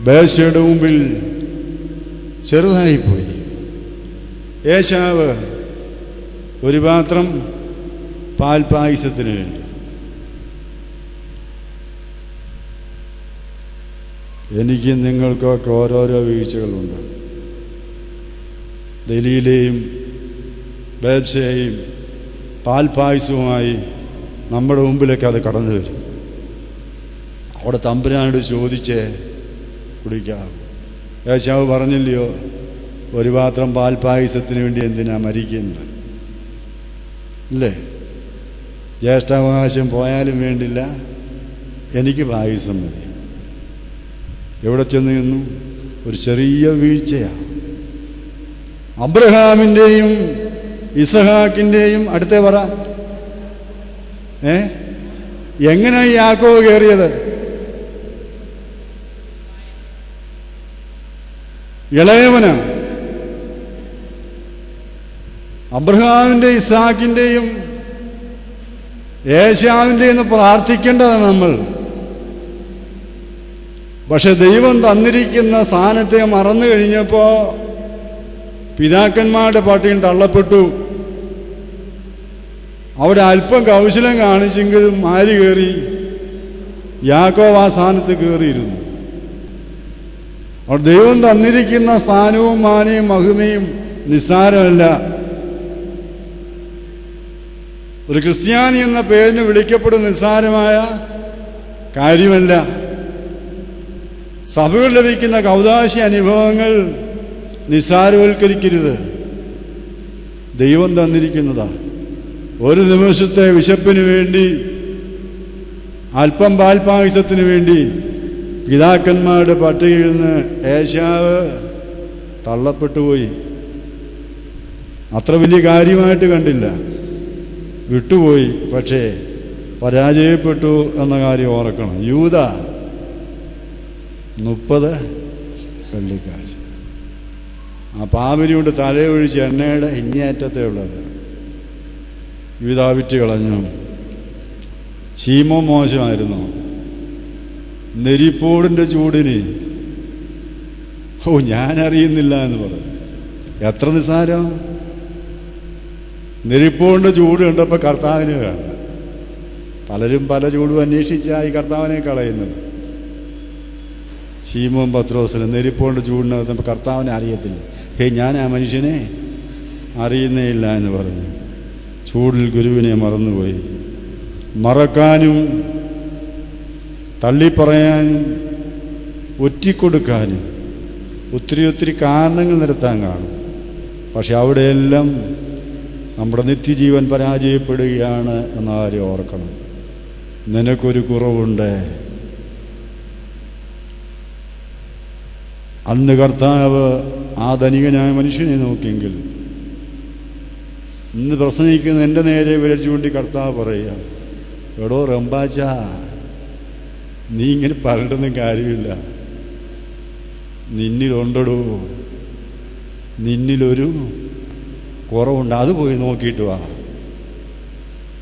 Speaker 1: ബേശയുടെ മുമ്പിൽ ചെറുതായിപ്പോയി. ഏശാവ് ഒരു പാത്രം പാൽപായസത്തിന് വേണ്ടി. എനിക്കും നിങ്ങൾക്കൊക്കെ ഓരോരോ വീഴ്ചകളുണ്ട്. ദലീലയും ബേബ്സയെയും പാൽപായസവുമായി നമ്മുടെ മുമ്പിലേക്ക് അത് കടന്നു വരും. അവിടെ തമ്പുരാനോട് ചോദിച്ചേ കുടിക്കാവൂ. യേശാവ് പറഞ്ഞില്ലയോ, ഒരു പാത്രം പാൽപായസത്തിന് വേണ്ടി എന്തിനാ മരിക്കുന്നത്? ഇല്ലേ? ജ്യേഷ്ഠാവകാശം പോയാലും വേണ്ടില്ല, എനിക്ക് പായസം മതി. എവിടെ ചെന്ന് നിന്നു? ഒരു ചെറിയ വീഴ്ചയാണ്. അബ്രഹാമിൻ്റെയും ഇസഹാക്കിൻ്റെയും അടുത്തേ പറ, എങ്ങനെ യാക്കോബ് കയറിയത്? ഇളയവന്. അബ്രഹാമിൻ്റെയും ഇസഹാക്കിൻ്റെയും ഏശാവിൻ്റെയും എന്ന് പ്രാർത്ഥിക്കേണ്ടതാണ് നമ്മൾ. പക്ഷെ ദൈവം തന്നിരിക്കുന്ന സ്ഥാനത്തെ മറന്നു കഴിഞ്ഞപ്പോൾ പിതാക്കന്മാരുടെ പട്ടിയിൽ തള്ളപ്പെട്ടു. അവിടെ അല്പം കൗശലം കാണിച്ചെങ്കിലും ആര് കയറി? യാക്കോബ് ആ സ്ഥാനത്ത് കയറിയിരുന്നു. അവിടെ ദൈവം തന്നിരിക്കുന്ന സ്ഥാനവും മാനയും മഹിമയും നിസ്സാരമല്ല. ഒരു ക്രിസ്ത്യാനി എന്ന പേരിന് വിളിക്കപ്പെടുന്ന നിസ്സാരമായ കാര്യമല്ല. സഭകൾ ലഭിക്കുന്ന കൗദാശി അനുഭവങ്ങൾ നിസ്സാരവൽക്കരിക്കരുത്. ദൈവം തന്നിരിക്കുന്നതാണ്. ഒരു നിമിഷത്തെ വിശപ്പിന് വേണ്ടി അല്പം പാൽപായസത്തിന് വേണ്ടി പിതാക്കന്മാരുടെ പട്ടികയിൽ നിന്ന് ഏശാവ് തള്ളപ്പെട്ടുപോയി. അത്ര വലിയ കാര്യമായിട്ട് കണ്ടില്ല, വിട്ടുപോയി. പക്ഷേ പരാജയപ്പെട്ടു എന്ന കാര്യം ഓർക്കണം. യൂദ 30 വെള്ളിക്കാശ്. ആ പാമ്പിനെ കൊണ്ട് തലയൊഴിച്ച് എണ്ണയുടെ ഇങ്ങേയറ്റത്തെ ഉള്ളത് യൂദ വിറ്റ് കളഞ്ഞു. ശീമോൻ മോശമായിരുന്നു. നെരിപ്പോടിൻ്റെ ചൂടിന് ഞാനറിയുന്നില്ല എന്ന് പറഞ്ഞു. എത്ര നിസ്സാരം! നെരിപ്പോടിൻ്റെ ചൂട് കണ്ടപ്പോൾ കർത്താവിന് വേണ്ട. പലരും പല ചൂടും അന്വേഷിച്ചായി കർത്താവിനെ കളയുന്നത്. ശീമോൻ പത്രോസിന് നെരിപ്പോടിൻ്റെ ചൂടിനകത്ത് കർത്താവിനെ അറിയത്തില്ല. ഞാൻ ആ മനുഷ്യനെ അറിയുന്നേ ഇല്ല എന്ന് പറഞ്ഞു. ചൂടിൽ ഗുരുവിനെ മറന്നുപോയി. മറക്കാനും തള്ളിപ്പറയാനും ഒറ്റിക്കൊടുക്കാനും ഒത്തിരി കാരണങ്ങൾ നിരത്താൻ കാണും. പക്ഷെ അവിടെയെല്ലാം നമ്മുടെ നിത്യജീവൻ പരാജയപ്പെടുകയാണ് എന്ന കാര്യം ഓർക്കണം. നിനക്കൊരു കുറവുണ്ട്. അന്ന് കർത്താവ് ആ ധനികനായ മനുഷ്യനെ നോക്കിയെങ്കിൽ ഇന്ന് പ്രസംഗിക്കുന്ന എൻ്റെ നേരെ വിരൽ ചൂണ്ടി കർത്താവ് പറയുക, എടോ റംബാച്ച, നീ ഇങ്ങനെ പറഞ്ഞിട്ടൊന്നും കാര്യമില്ല. നിന്നിലുണ്ടടോ, നിന്നിലൊരു കുറവുണ്ട്, അത് പോയി നോക്കിയിട്ട് വാ.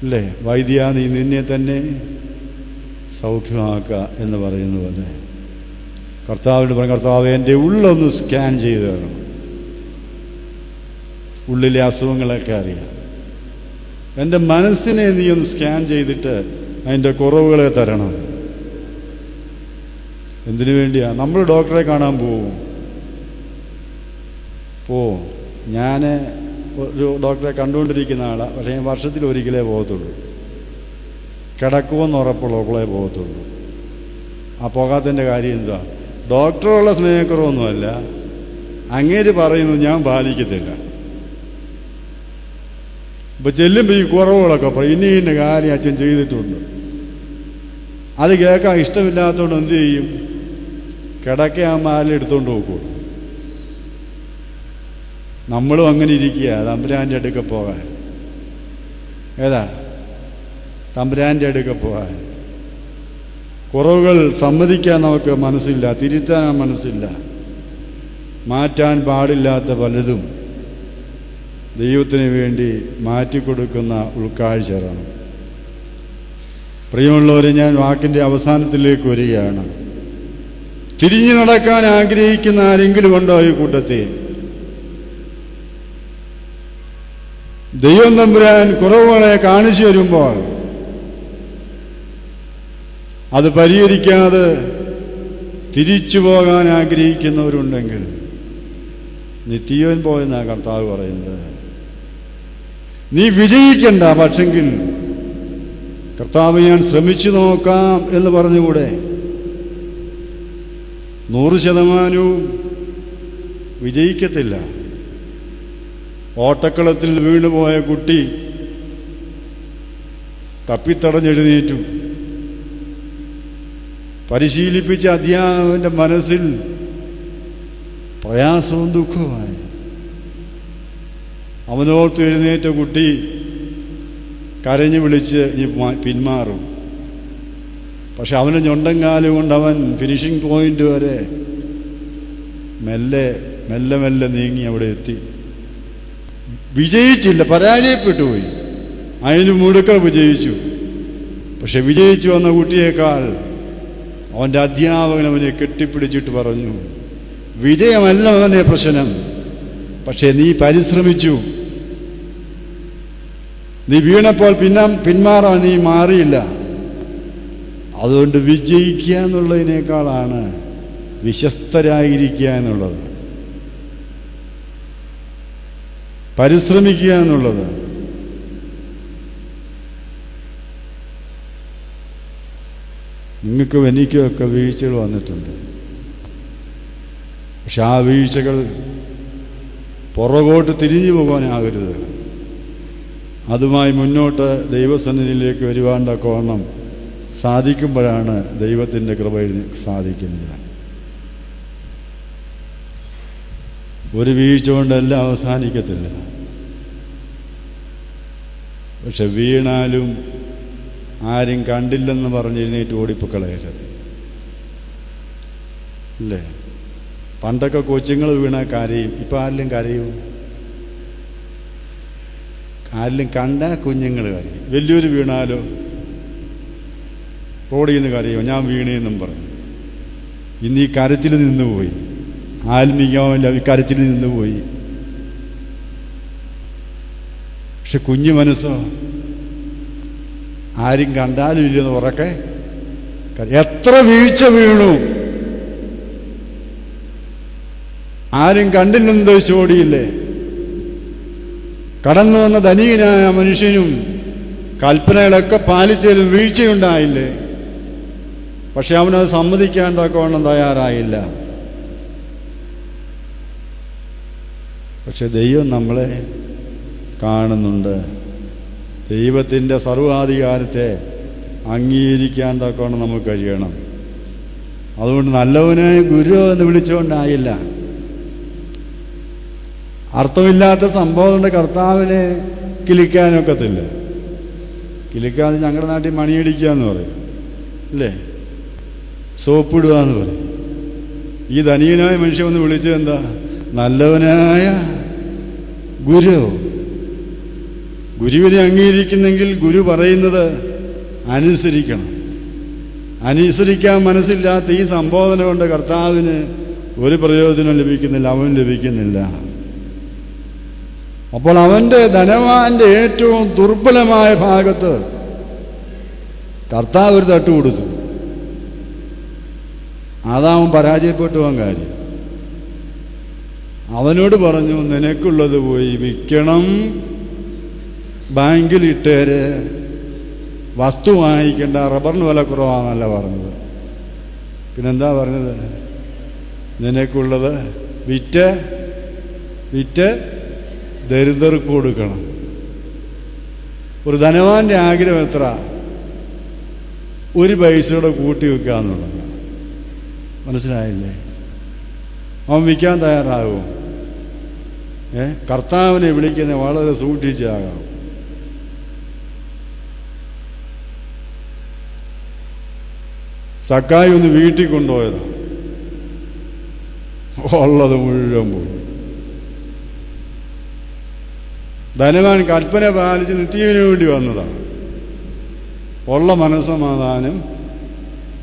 Speaker 1: അല്ലേ വൈദ്യ, നീ നിന്നെ തന്നെ സൗഖ്യമാക്കുക എന്ന് പറയുന്ന പോലെ കർത്താവിനോട് പറഞ്ഞു, കർത്താവ് എൻ്റെ ഉള്ളൊന്ന് സ്കാൻ ചെയ്ത് തരണം. ഉള്ളിലെ അസുഖങ്ങളൊക്കെ അറിയാം. എൻ്റെ മനസ്സിനെ നീ ഒന്ന് സ്കാൻ ചെയ്തിട്ട് അതിൻ്റെ കുറവുകളെ തരണം. എന്തിനു വേണ്ടിയാ? നമ്മൾ ഡോക്ടറെ കാണാൻ പോവും. ഞാൻ ഒരു ഡോക്ടറെ കണ്ടുകൊണ്ടിരിക്കുന്ന ആളാണ്. പക്ഷേ ഞാൻ വർഷത്തിൽ ഒരിക്കലേ പോകത്തുള്ളൂ. കിടക്കുമെന്ന് ഉറപ്പുള്ളപ്പോഴേ പോകത്തുള്ളൂ. ആ പോകാത്തതിൻ്റെ കാര്യം എന്താ? ഡോക്ടറുള്ള സ്നേഹക്കുറവൊന്നുമല്ല, അങ്ങേര് പറയുന്നത് ഞാൻ പാലിക്കത്തില്ല. ഇപ്പം ചെല്ലുമ്പോൾ ഈ കുറവുകളൊക്കെ പറയും, ഇന്ന കാര്യം അച്ഛൻ ചെയ്തിട്ടുണ്ട്. അത് കേൾക്കാൻ ഇഷ്ടമില്ലാത്തതുകൊണ്ട് എന്തു ചെയ്യും? കിടക്കയാകുമ്പോൾ ആരെയും എടുത്തുകൊണ്ട് പോക്കുള്ളൂ. നമ്മളും അങ്ങനെ ഇരിക്കുക, തമ്പുരാൻ്റെ അടുക്ക പോകാൻ. ഏതാ? തമ്പുരാൻ്റെ അടുക്ക പോകാൻ. കുറവുകൾ സമ്മതിക്കാൻ നമുക്ക് മനസ്സില്ല, തിരുത്താൻ മനസ്സില്ല. മാറ്റാൻ പാടില്ലാത്ത പലതും ദൈവത്തിന് വേണ്ടി മാറ്റിക്കൊടുക്കുന്ന ഉൾക്കാഴ്ചയാണ്. പ്രിയമുള്ളവരെ, ഞാൻ വാക്കിൻ്റെ അവസാനത്തിലേക്ക് വരികയാണ്. തിരിഞ്ഞു നടക്കാൻ ആഗ്രഹിക്കുന്ന ആരെങ്കിലും ഉണ്ടോ ഈ കൂട്ടത്തിൽ? ദൈവം തമ്പുരാൻ കുറവുകളെ കാണിച്ചു വരുമ്പോൾ അത് പരിഹരിക്കാതെ തിരിച്ചു പോകാൻ ആഗ്രഹിക്കുന്നവരുണ്ടെങ്കിൽ നിത്യവൻ പോയെന്നാണ് കർത്താവ് പറയുന്നത്. നീ വിജയിക്കണ്ട, പക്ഷെങ്കിൽ കർത്താവ് ഞാൻ ശ്രമിച്ചു നോക്കാം എന്ന് പറഞ്ഞുകൂടെ? 100% വിജയിക്കത്തില്ല. ഓട്ടക്കളത്തിൽ വീണുപോയ കുട്ടി തപ്പിത്തടഞ്ഞെഴുന്നേറ്റു. പരിശീലിപ്പിച്ച അധ്യാപകന്റെ മനസ്സിൽ പ്രയാസവും ദുഃഖവുമായി. അവനോർത്ത് എഴുന്നേറ്റ കുട്ടി കരഞ്ഞു വിളിച്ച് പിന്മാറും. പക്ഷെ അവൻ്റെ ഞൊണ്ടങ്കാലം കൊണ്ട് അവൻ ഫിനിഷിംഗ് പോയിന്റ് വരെ മെല്ലെ നീങ്ങി അവിടെ എത്തി. വിജയിച്ചില്ല, പരാജയപ്പെട്ടു പോയി. അതിന് മുഴുക്ക വിജയിച്ചു. പക്ഷെ വിജയിച്ചു വന്ന കുട്ടിയേക്കാൾ അവൻ്റെ അധ്യാപകൻ അവനെ കെട്ടിപ്പിടിച്ചിട്ട് പറഞ്ഞു, വിജയമല്ല അവനെ പ്രശ്നം, പക്ഷെ നീ പരിശ്രമിച്ചു. നീ വീണപ്പോൾ പിന്മാറാൻ നീ മാറിയില്ല. അതുകൊണ്ട് വിജയിക്കുക എന്നുള്ളതിനേക്കാളാണ് വിശ്വസ്തരായിരിക്കുക എന്നുള്ളത്, പരിശ്രമിക്കുക എന്നുള്ളത്. നിങ്ങൾക്കും എനിക്കുമൊക്കെ വീഴ്ചകൾ വന്നിട്ടുണ്ട്. പക്ഷെ ആ വീഴ്ചകൾ പുറകോട്ട് തിരിഞ്ഞു പോകാനാകരുത്. അതുമായി മുന്നോട്ട് ദൈവസന്നിധിയിലേക്ക് വരുവാൻ തക്കവണ്ണം സാധിക്കുമ്പോഴാണ് ദൈവത്തിൻ്റെ കൃപയിൽ സാധിക്കുന്നത്. ഒരു വീഴ്ച കൊണ്ടെല്ലാം അവസാനിക്കത്തില്ല. പക്ഷെ വീണാലും ആരും കണ്ടില്ലെന്ന് പറഞ്ഞിരുന്നേറ്റ് ഓടിപ്പൊക്കളയരുത്. അല്ലേ? പണ്ടൊക്കെ കൊച്ചുങ്ങൾ വീണാൽ കരയും. ഇപ്പം ആരിലും കരയും? ആരിലും കണ്ടാൽ കുഞ്ഞുങ്ങൾ കരയും. വലിയൊരു വീണാലോ റോഡിൽ നിന്ന് കരയോ, ഞാൻ വീണേന്നും പറഞ്ഞു. ഇന്ന് ഈ കരച്ചിൽ നിന്നുപോയി. ആത്മീയമല്ല, ഈ കരച്ചിൽ നിന്നുപോയി. പക്ഷെ കുഞ്ഞു മനസ്സോ ആരും കണ്ടാലും ഇല്ലെന്ന് ഉറക്കെ എത്ര വീഴ്ച വീണു, ആരും കണ്ടില്ലെന്ന് ചോദിച്ചോടിയില്ലേ? കടന്നു വന്ന ധനികനായ മനുഷ്യനും കൽപ്പനകളൊക്കെ പാലിച്ചതിലും വീഴ്ചയുണ്ടായില്ലേ? പക്ഷെ അവനത് സമ്മതിക്കാൻ തക്കവണ്ണം തയ്യാറായില്ല. പക്ഷെ ദൈവം നമ്മളെ കാണുന്നുണ്ട്. ദൈവത്തിൻ്റെ സർവാധികാരത്തെ അംഗീകരിക്കാൻ തക്കവണ്ണം നമുക്ക് കഴിയണം. അതുകൊണ്ട് നല്ലവനെ ഗുരു എന്ന് വിളിച്ചുകൊണ്ടായില്ല. അർത്ഥമില്ലാത്ത സംഭവം കൊണ്ട് കർത്താവിനെ കിളിക്കാനൊക്കത്തില്ല. കിളിക്കാതെ ഞങ്ങളുടെ നാട്ടിൽ മണിയടിക്കുക എന്ന് പറയും, അല്ലേ? സോപ്പിടുക എന്ന് പറയും. ഈ ധനികനായ മനുഷ്യൻ ഒന്ന് വിളിച്ചത് എന്താ? നല്ലവനായ ഗുരു. ഗുരുവിനെ അംഗീകരിക്കുന്നെങ്കിൽ ഗുരു പറയുന്നത് അനുസരിക്കണം. അനുസരിക്കാൻ മനസ്സില്ലാത്ത ഈ സംബോധന കൊണ്ട് കർത്താവിന് ഒരു പ്രയോജനം ലഭിക്കുന്നില്ല, അവൻ ലഭിക്കുന്നില്ല. അപ്പോൾ അവൻ്റെ ധനവാന്റെ ഏറ്റവും ദുർബലമായ ഭാഗത്ത് കർത്താവ് ഒരു തട്ട് കൊടുത്തു. അതാവൻ പരാജയപ്പെട്ടു പോകാൻ കാര്യം. അവനോട് പറഞ്ഞു, നിനക്കുള്ളത് പോയി വിൽക്കണം, ബാങ്കിൽ ഇട്ടേര്, വസ്തു വാങ്ങിക്കേണ്ട, റബ്ബറിന് വില കുറവാണെന്നല്ല പറഞ്ഞത്. പിന്നെന്താ പറഞ്ഞത്? നിനക്കുള്ളത് വിറ്റ് ദരിദ്രർക്ക് കൊടുക്കണം. ഒരു ധനവാന്റെ ആഗ്രഹം എത്ര? ഒരു പൈസയുടെ കൂട്ടി വെക്കാന്നുള്ളത്. മനസ്സിലായില്ലേ? അവൻ വിൽക്കാൻ തയ്യാറാകും. കർത്താവിനെ വിളിക്കുന്ന വളരെ സൂക്ഷിച്ചാകാം. സക്കായി ഒന്ന് വീട്ടിൽ കൊണ്ടുപോയതാ, ഉള്ളത് മുഴുവൻ പോയി. ധനവാൻ കൽപ്പന പാലിച്ച് നിത്യവിന് വേണ്ടി വന്നതാണ്. ഉള്ള മനസ്സമാധാനം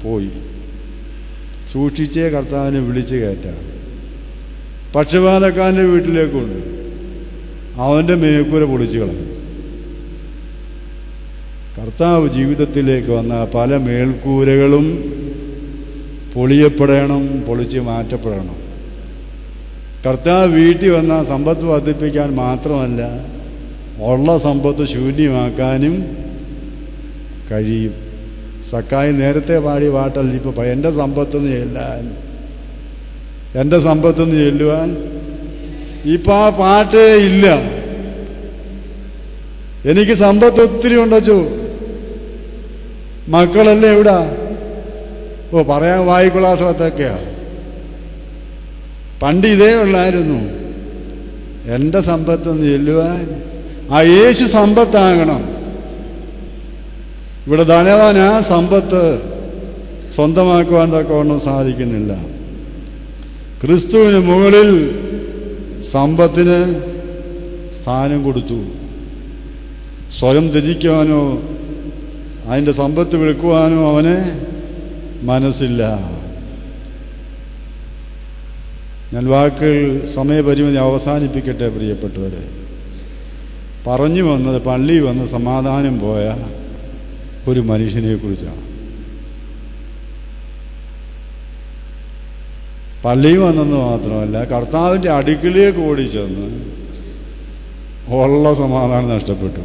Speaker 1: പോയി. സൂക്ഷിച്ചേ കർത്താവിനെ വിളിച്ച് കയറ്റാം. പക്ഷപാതക്കാരൻ്റെ വീട്ടിലേക്കുണ്ട്, അവൻ്റെ മേൽക്കൂര പൊളിച്ചു കളയും. കർത്താവ് ജീവിതത്തിലേക്ക് വന്ന പല മേൽക്കൂരകളും പൊളിയപ്പെടണം, പൊളിച്ച് മാറ്റപ്പെടണം. കർത്താവ് വീട്ടിൽ വന്ന സമ്പത്ത് വർദ്ധിപ്പിക്കാൻ മാത്രമല്ല, ഉള്ള സമ്പത്ത് ശൂന്യമാക്കാനും കഴിയും. സക്കായി നേരത്തെ പാടിയ പാട്ടല്ല ഇപ്പോൾ എൻ്റെ സമ്പത്തൊന്ന് ചെല്ലാൻ, എൻ്റെ സമ്പത്തൊന്ന് ചെല്ലുവാൻ. ഇപ്പം ആ പാട്ടേ ഇല്ല. എനിക്ക് സമ്പത്ത് ഒത്തിരി ഉണ്ടോ? മക്കളല്ലേ എവിടാ? പറയാൻ വായിക്കൊള്ളാ സ്ഥലത്തൊക്കെയാ. പണ്ട് ഇതേ ഉള്ളായിരുന്നു, എൻ്റെ സമ്പത്തൊന്ന് ചെല്ലുവാൻ. ആ യേശു സമ്പത്താകണം. ഇവിടെ ധനവാൻ ആ സമ്പത്ത് സ്വന്തമാക്കുവാൻ തക്കവണ്ണം സാധിക്കുന്നില്ല. ക്രിസ്തുവിന് മുകളിൽ സമ്പത്തിന് സ്ഥാനം കൊടുത്തു. സ്വയം ത്യജിക്കുവാനോ അതിൻ്റെ സമ്പത്ത് വിൽക്കുവാനോ അവന് മനസ്സില്ല. ഞാൻ വാക്കുകൾ സമയപരിമിതി അവസാനിപ്പിക്കട്ടെ പ്രിയപ്പെട്ടവരെ. പറഞ്ഞു വന്നത് പള്ളിയിൽ വന്ന് സമാധാനം പോയ ഒരു മനുഷ്യനെ കുറിച്ചാണ്. പള്ളിയിൽ വന്നെന്ന് മാത്രമല്ല, കർത്താവിൻ്റെ അടുക്കിലേക്ക് ഓടിച്ചെന്ന് ഉള്ള സമാധാനം നഷ്ടപ്പെട്ടു.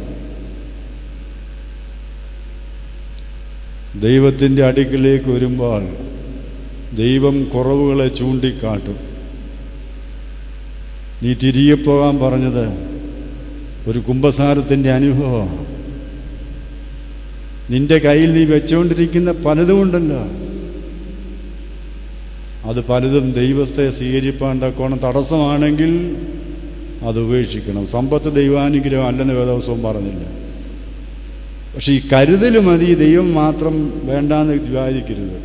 Speaker 1: ദൈവത്തിൻ്റെ അടുക്കിലേക്ക് വരുമ്പോൾ ദൈവം കുറവുകളെ ചൂണ്ടിക്കാട്ടും. നീ തിരികെ പോകാൻ പറഞ്ഞത് ഒരു കുമ്പസാരത്തിൻ്റെ അനുഭവമാണ്. നിന്റെ കയ്യിൽ നീ വെച്ചുകൊണ്ടിരിക്കുന്ന പലതുമുണ്ടല്ലോ, അത് പലതും ദൈവത്തെ സ്വീകരിപ്പാൻ തക്കോണം തടസ്സമാണെങ്കിൽ അത് ഉപേക്ഷിക്കണം. സമ്പത്ത് ദൈവാനുഗ്രഹം അല്ലെന്ന് വേദവസവും പറഞ്ഞില്ല. പക്ഷെ ഈ കരുതൽ മതി, ദൈവം മാത്രം വേണ്ടാന്ന് വിചാരിക്കരുത്.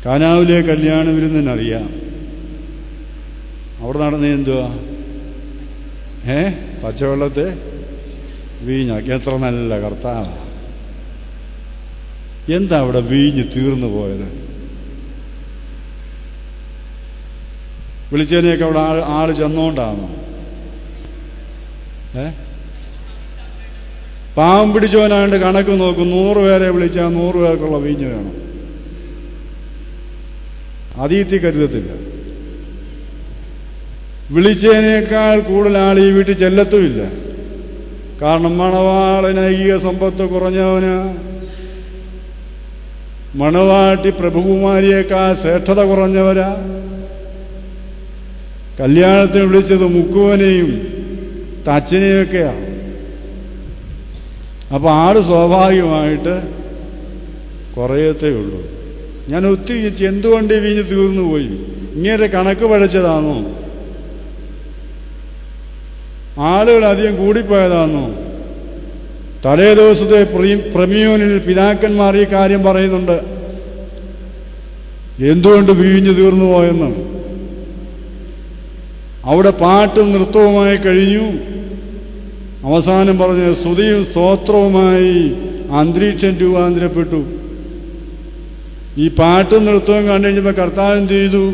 Speaker 1: കാനാവിലെ കല്യാണ വിരുന്നിനറിയാം, അവിടെ നടന്ന എന്തുവാ, പച്ചവെള്ളത്തെ വീഞ്ഞാക്കി. എത്ര നല്ല കർത്താവാ! എന്താ അവിടെ വീഞ്ഞ് തീർന്നു പോയത്? വിളിച്ചതിനെയൊക്കെ അവിടെ ആള് ചെന്നോണ്ടാണോ? പാവം പിടിച്ചവനാണ്ട് കണക്ക് നോക്കും, 100 പേരെ വിളിച്ചാൽ 100 പേർക്കുള്ള വീഞ്ഞ് വേണം. അതീത്തി കരുതത്തില്ല. വിളിച്ചതിനേക്കാൾ കൂടുതൽ ആൾ ഈ വീട്ടിൽ ചെല്ലത്തുമില്ല. കാരണം മണവാളന് ഐഹിക സമ്പത്ത് കുറഞ്ഞവന്, മണവാട്ടി പ്രഭുകുമാരിയേക്കാൾ ശ്രേഷ്ഠത കുറഞ്ഞവരാ. കല്യാണത്തിന് വിളിച്ചത് മുക്കുവനെയും തച്ചനെയൊക്കെയാ. അപ്പൊ ആള് സ്വാഭാവികമായിട്ട് കുറയത്തേ ഉള്ളൂ. ഞാൻ ഒത്തിരി എന്തുകൊണ്ട് വീഞ്ഞ് തീർന്നു പോയി? ഇങ്ങനെ കണക്ക് പഴച്ചതാണോ? ആളുകൾ അധികം കൂടിപ്പോയതാണോ? തലേ ദിവസത്തെ പ്രമിയോനിൽ പിതാക്കന്മാർ ഈ കാര്യം പറയുന്നുണ്ട്, എന്തുകൊണ്ട് വീഞ്ഞ് തീർന്നു പോയെന്ന്. അവിടെ പാട്ടും നൃത്തവുമായി കഴിഞ്ഞു. അവസാനം പറഞ്ഞ സ്തുതിയും സ്തോത്രവുമായി അന്തരീക്ഷം രൂപാന്തരപ്പെട്ടു. ഈ പാട്ടും നൃത്തവും കണ്ടു കഴിഞ്ഞപ്പോൾ കർത്താവ് എന്ത് ചെയ്തു?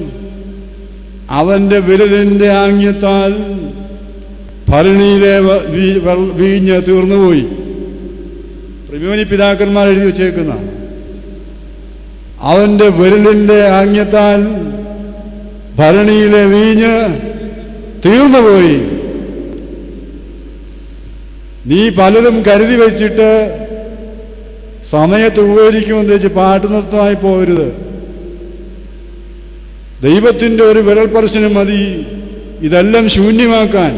Speaker 1: അവന്റെ വിരലിന്റെ ആംഗ്യത്താൽ ഭരണിയിലെ വീഞ്ഞ് തീർന്നുപോയി. പ്രമോനി പിതാക്കന്മാർ എഴുതി വച്ചേക്കുന്ന അവന്റെ വിരലിന്റെ ആംഗ്യത്താൽ ഭരണിയിലെ വീഞ്ഞ് തീർന്നുപോയി. നീ പലതും കരുതി വെച്ചിട്ട് സമയത്ത് ഉപകരിക്കുമെന്ന് വെച്ച് പാട്ട് നൃത്തമായി പോകരുത്. ദൈവത്തിൻ്റെ ഒരു വിരൽ സ്പർശനം മതി ഇതെല്ലാം ശൂന്യമാക്കാൻ.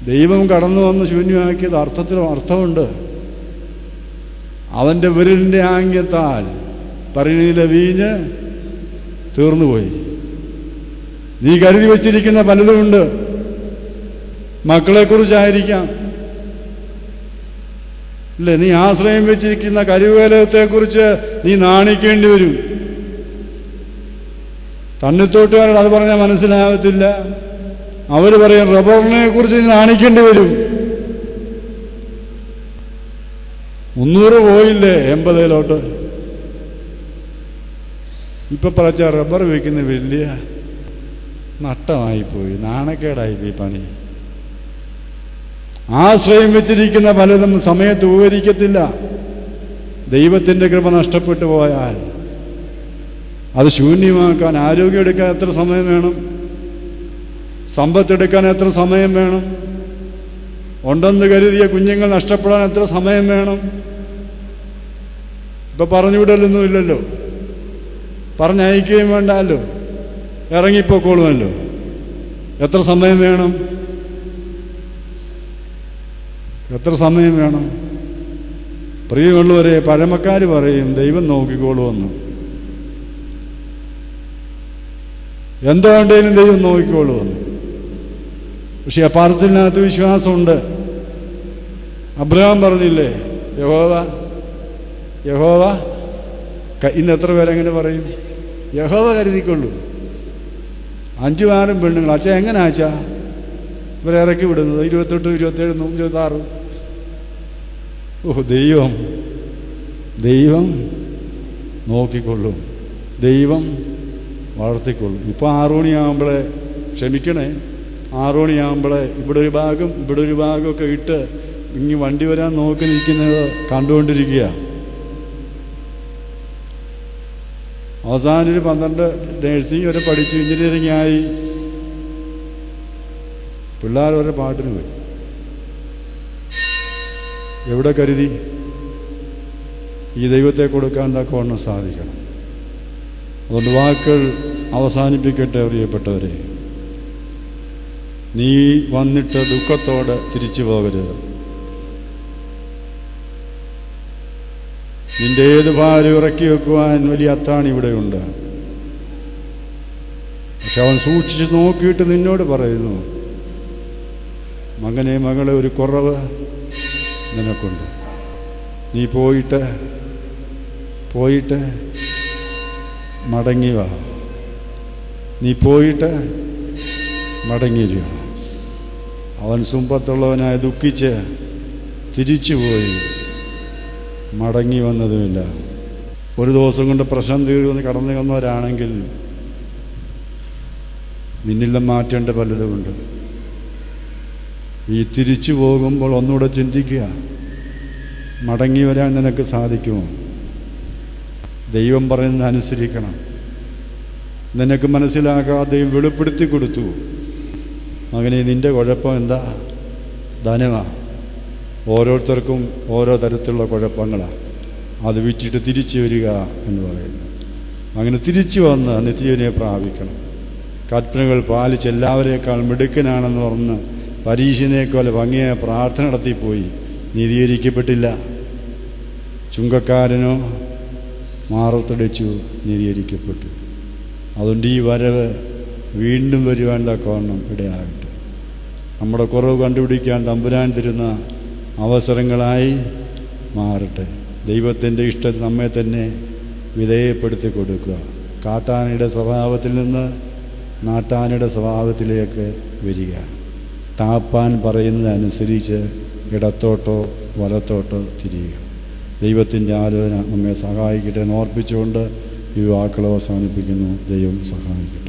Speaker 1: ദൈവം കടന്നു വന്ന് ശൂന്യമാക്കിയത് അർത്ഥമുണ്ട്. അവന്റെ വിരലിന്റെ ആംഗ്യത്താൽ ഭരണിയിലെ വീഞ്ഞ് തീർന്നുപോയി. നീ കരുതി വച്ചിരിക്കുന്ന പലതുമുണ്ട്. മക്കളെക്കുറിച്ചായിരിക്കാം, അല്ലേ? നീ ആശ്രയം വെച്ചിരിക്കുന്ന കരുവേലത്തെക്കുറിച്ച് നീ നാണിക്കേണ്ടി വരും. തണ്ണിത്തോട്ടുകാരോട് അത് പറഞ്ഞാൽ മനസ്സിലാകത്തില്ല. അവർ പറയും റബ്ബറിനെ കുറിച്ച് നീ നാണിക്കേണ്ടി വരും. 300 പോയില്ലേ 80-ലോട്ട്. ഇപ്പൊ പറച്ച റബ്ബർ വയ്ക്കുന്ന വലിയ നഷ്ടമായിപ്പോയി, നാണക്കേടായിപ്പോയി പണി. ആശ്രയം വെച്ചിരിക്കുന്ന പലതും സമയത്ത് ഉപകരിക്കത്തില്ല. ദൈവത്തിൻ്റെ കൃപ നഷ്ടപ്പെട്ടു പോയാൽ അത് ശൂന്യമാക്കാൻ ആരോഗ്യം എടുക്കാൻ എത്ര സമയം വേണം? സമ്പത്തെടുക്കാൻ എത്ര സമയം വേണം? ഉണ്ടെന്ന് കരുതിയ കുഞ്ഞുങ്ങൾ നഷ്ടപ്പെടാൻ എത്ര സമയം വേണം? ഇപ്പൊ പറഞ്ഞുവിടലൊന്നും ഇല്ലല്ലോ, പറഞ്ഞയക്കുകയും വേണ്ടല്ലോ, ഇറങ്ങിപ്പോക്കോളുമല്ലോ. എത്ര സമയം വേണം? എത്ര സമയം വേണം? പ്രിയമുള്ളവരെ, പഴമക്കാർ പറയും ദൈവം നോക്കിക്കോളുമെന്ന്. എന്തുകൊണ്ടേലും ദൈവം നോക്കിക്കോളുമെന്ന്. പക്ഷെ ആ പറച്ചിലിനകത്ത് വിശ്വാസമുണ്ട്. അബ്രഹാം പറഞ്ഞില്ലേ, യഹോവ ഇന്ന് എത്ര പേരെങ്ങനെ പറയും? യഹോവ കരുതിക്കൊള്ളൂ. 5-6 പെണ്ണുങ്ങൾ. അച്ഛാ എങ്ങനെ അച്ഛാ ഇവരെ ഇറക്കി വിടുന്നത്? 28, 27, 26. ദൈവം നോക്കിക്കൊള്ളും, ദൈവം വളർത്തിക്കൊള്ളും. ഇപ്പോൾ 6 മണിയാകുമ്പോഴേ, ക്ഷമിക്കണേ, 6 മണിയാകുമ്പോഴേ ഇവിടെ ഒരു ഭാഗമൊക്കെ ഇട്ട് ഇങ്ങ് വണ്ടി വരാൻ നോക്കി നിൽക്കുന്നത് കണ്ടുകൊണ്ടിരിക്കുക. അവസാനം ഒരു 12 നഴ്സിംഗ് വരെ പഠിച്ചു, എഞ്ചിനീയറിംഗ് ആയി, പിള്ളേർ വരെ പാട്ടിന് പോയി. എവിടെ കരുതി? ഈ ദൈവത്തെ കൊടുക്കാൻ തക്കവണ്ണം സാധിക്കണം. അതുകൊണ്ട് വാക്കുകൾ അവസാനിപ്പിക്കട്ടെ. പ്രിയപ്പെട്ടവരെ, നീ വന്നിട്ട് ദുഃഖത്തോടെ തിരിച്ചു പോകരുത്. നിന്റെ ഏത് ഭാരം ഇറക്കി വെക്കുവാൻ വലിയ അത്താണി ഇവിടെയുണ്ട്. പക്ഷെ അവൻ സൂക്ഷിച്ച് നോക്കിയിട്ട് നിന്നോട് പറയുന്നു, മകനെ മകളെ, ഒരു കുറവ് നിനക്കുണ്ട്. നീ പോയിട്ട് മടങ്ങി വാ. നീ പോയിട്ട് മടങ്ങിയിരിക. അവൻ സുമ്പത്തുള്ളവനായി ദുഃഖിച്ച് തിരിച്ചുപോയി, മടങ്ങി വന്നതുമില്ല. ഒരു ദിവസം കൊണ്ട് പ്രശ്നം തീർന്ന് കടന്നു വന്നവരാണെങ്കിൽ നിന്നിലും മാറ്റേണ്ട പലതുമുണ്ട്. ഈ തിരിച്ചു പോകുമ്പോൾ ഒന്നുകൂടെ ചിന്തിക്കുക, മടങ്ങി വരാൻ നിനക്ക് സാധിക്കുമോ? ദൈവം പറയുന്നത് അനുസരിക്കണം. നിനക്ക് മനസ്സിലാക്കാതെയും വെളിപ്പെടുത്തി കൊടുത്തു, അങ്ങനെ നിൻ്റെ കുഴപ്പം എന്താ? ധനമാണ്. ഓരോരുത്തർക്കും ഓരോ തരത്തിലുള്ള കുഴപ്പങ്ങളാണ്. അത് വിറ്റിട്ട് തിരിച്ചു വരിക എന്ന് പറയുന്നു. അങ്ങനെ തിരിച്ചു വന്ന് നിത്യജീവനെ പ്രാപിക്കണം. കൽപ്പനകൾ പാലിച്ച് എല്ലാവരേക്കാൾ മിടുക്കനാണെന്ന് പറഞ്ഞ് പരീക്ഷനേക്കാൾ ഭംഗിയായ പ്രാർത്ഥന നടത്തിപ്പോയി, നീതീകരിക്കപ്പെട്ടില്ല. ചുങ്കക്കാരനോ മാറത്തടിച്ചു, നീതീകരിക്കപ്പെട്ടു. അതുകൊണ്ട് ഈ വരവ് വീണ്ടും വരുവാൻ തക്കവണ്ണം ഇടയാകട്ടെ. നമ്മുടെ കുറവ് കണ്ടുപിടിക്കാൻ തമ്പുരാൻ തരുന്ന അവസരങ്ങളായി മാറട്ടെ. ദൈവത്തിൻ്റെ ഇഷ്ടത്തിൽ നമ്മെ തന്നെ വിധേയപ്പെടുത്തി കൊടുക്കുക. കാട്ടാനയുടെ സ്വഭാവത്തിൽ നിന്ന് നാട്ടാനയുടെ സ്വഭാവത്തിലേക്ക് വരിക. താപ്പാൻ പറയുന്നതനുസരിച്ച് ഇടത്തോട്ടോ വലത്തോട്ടോ തിരിയുക. ദൈവത്തിൻ്റെ ആലോചന നമ്മെ സഹായിക്കട്ടെ എന്ന് ഓർപ്പിച്ചുകൊണ്ട് ഈ വാക്കുകൾ അവസാനിപ്പിക്കുന്നു. ദൈവം സഹായിക്കട്ടെ.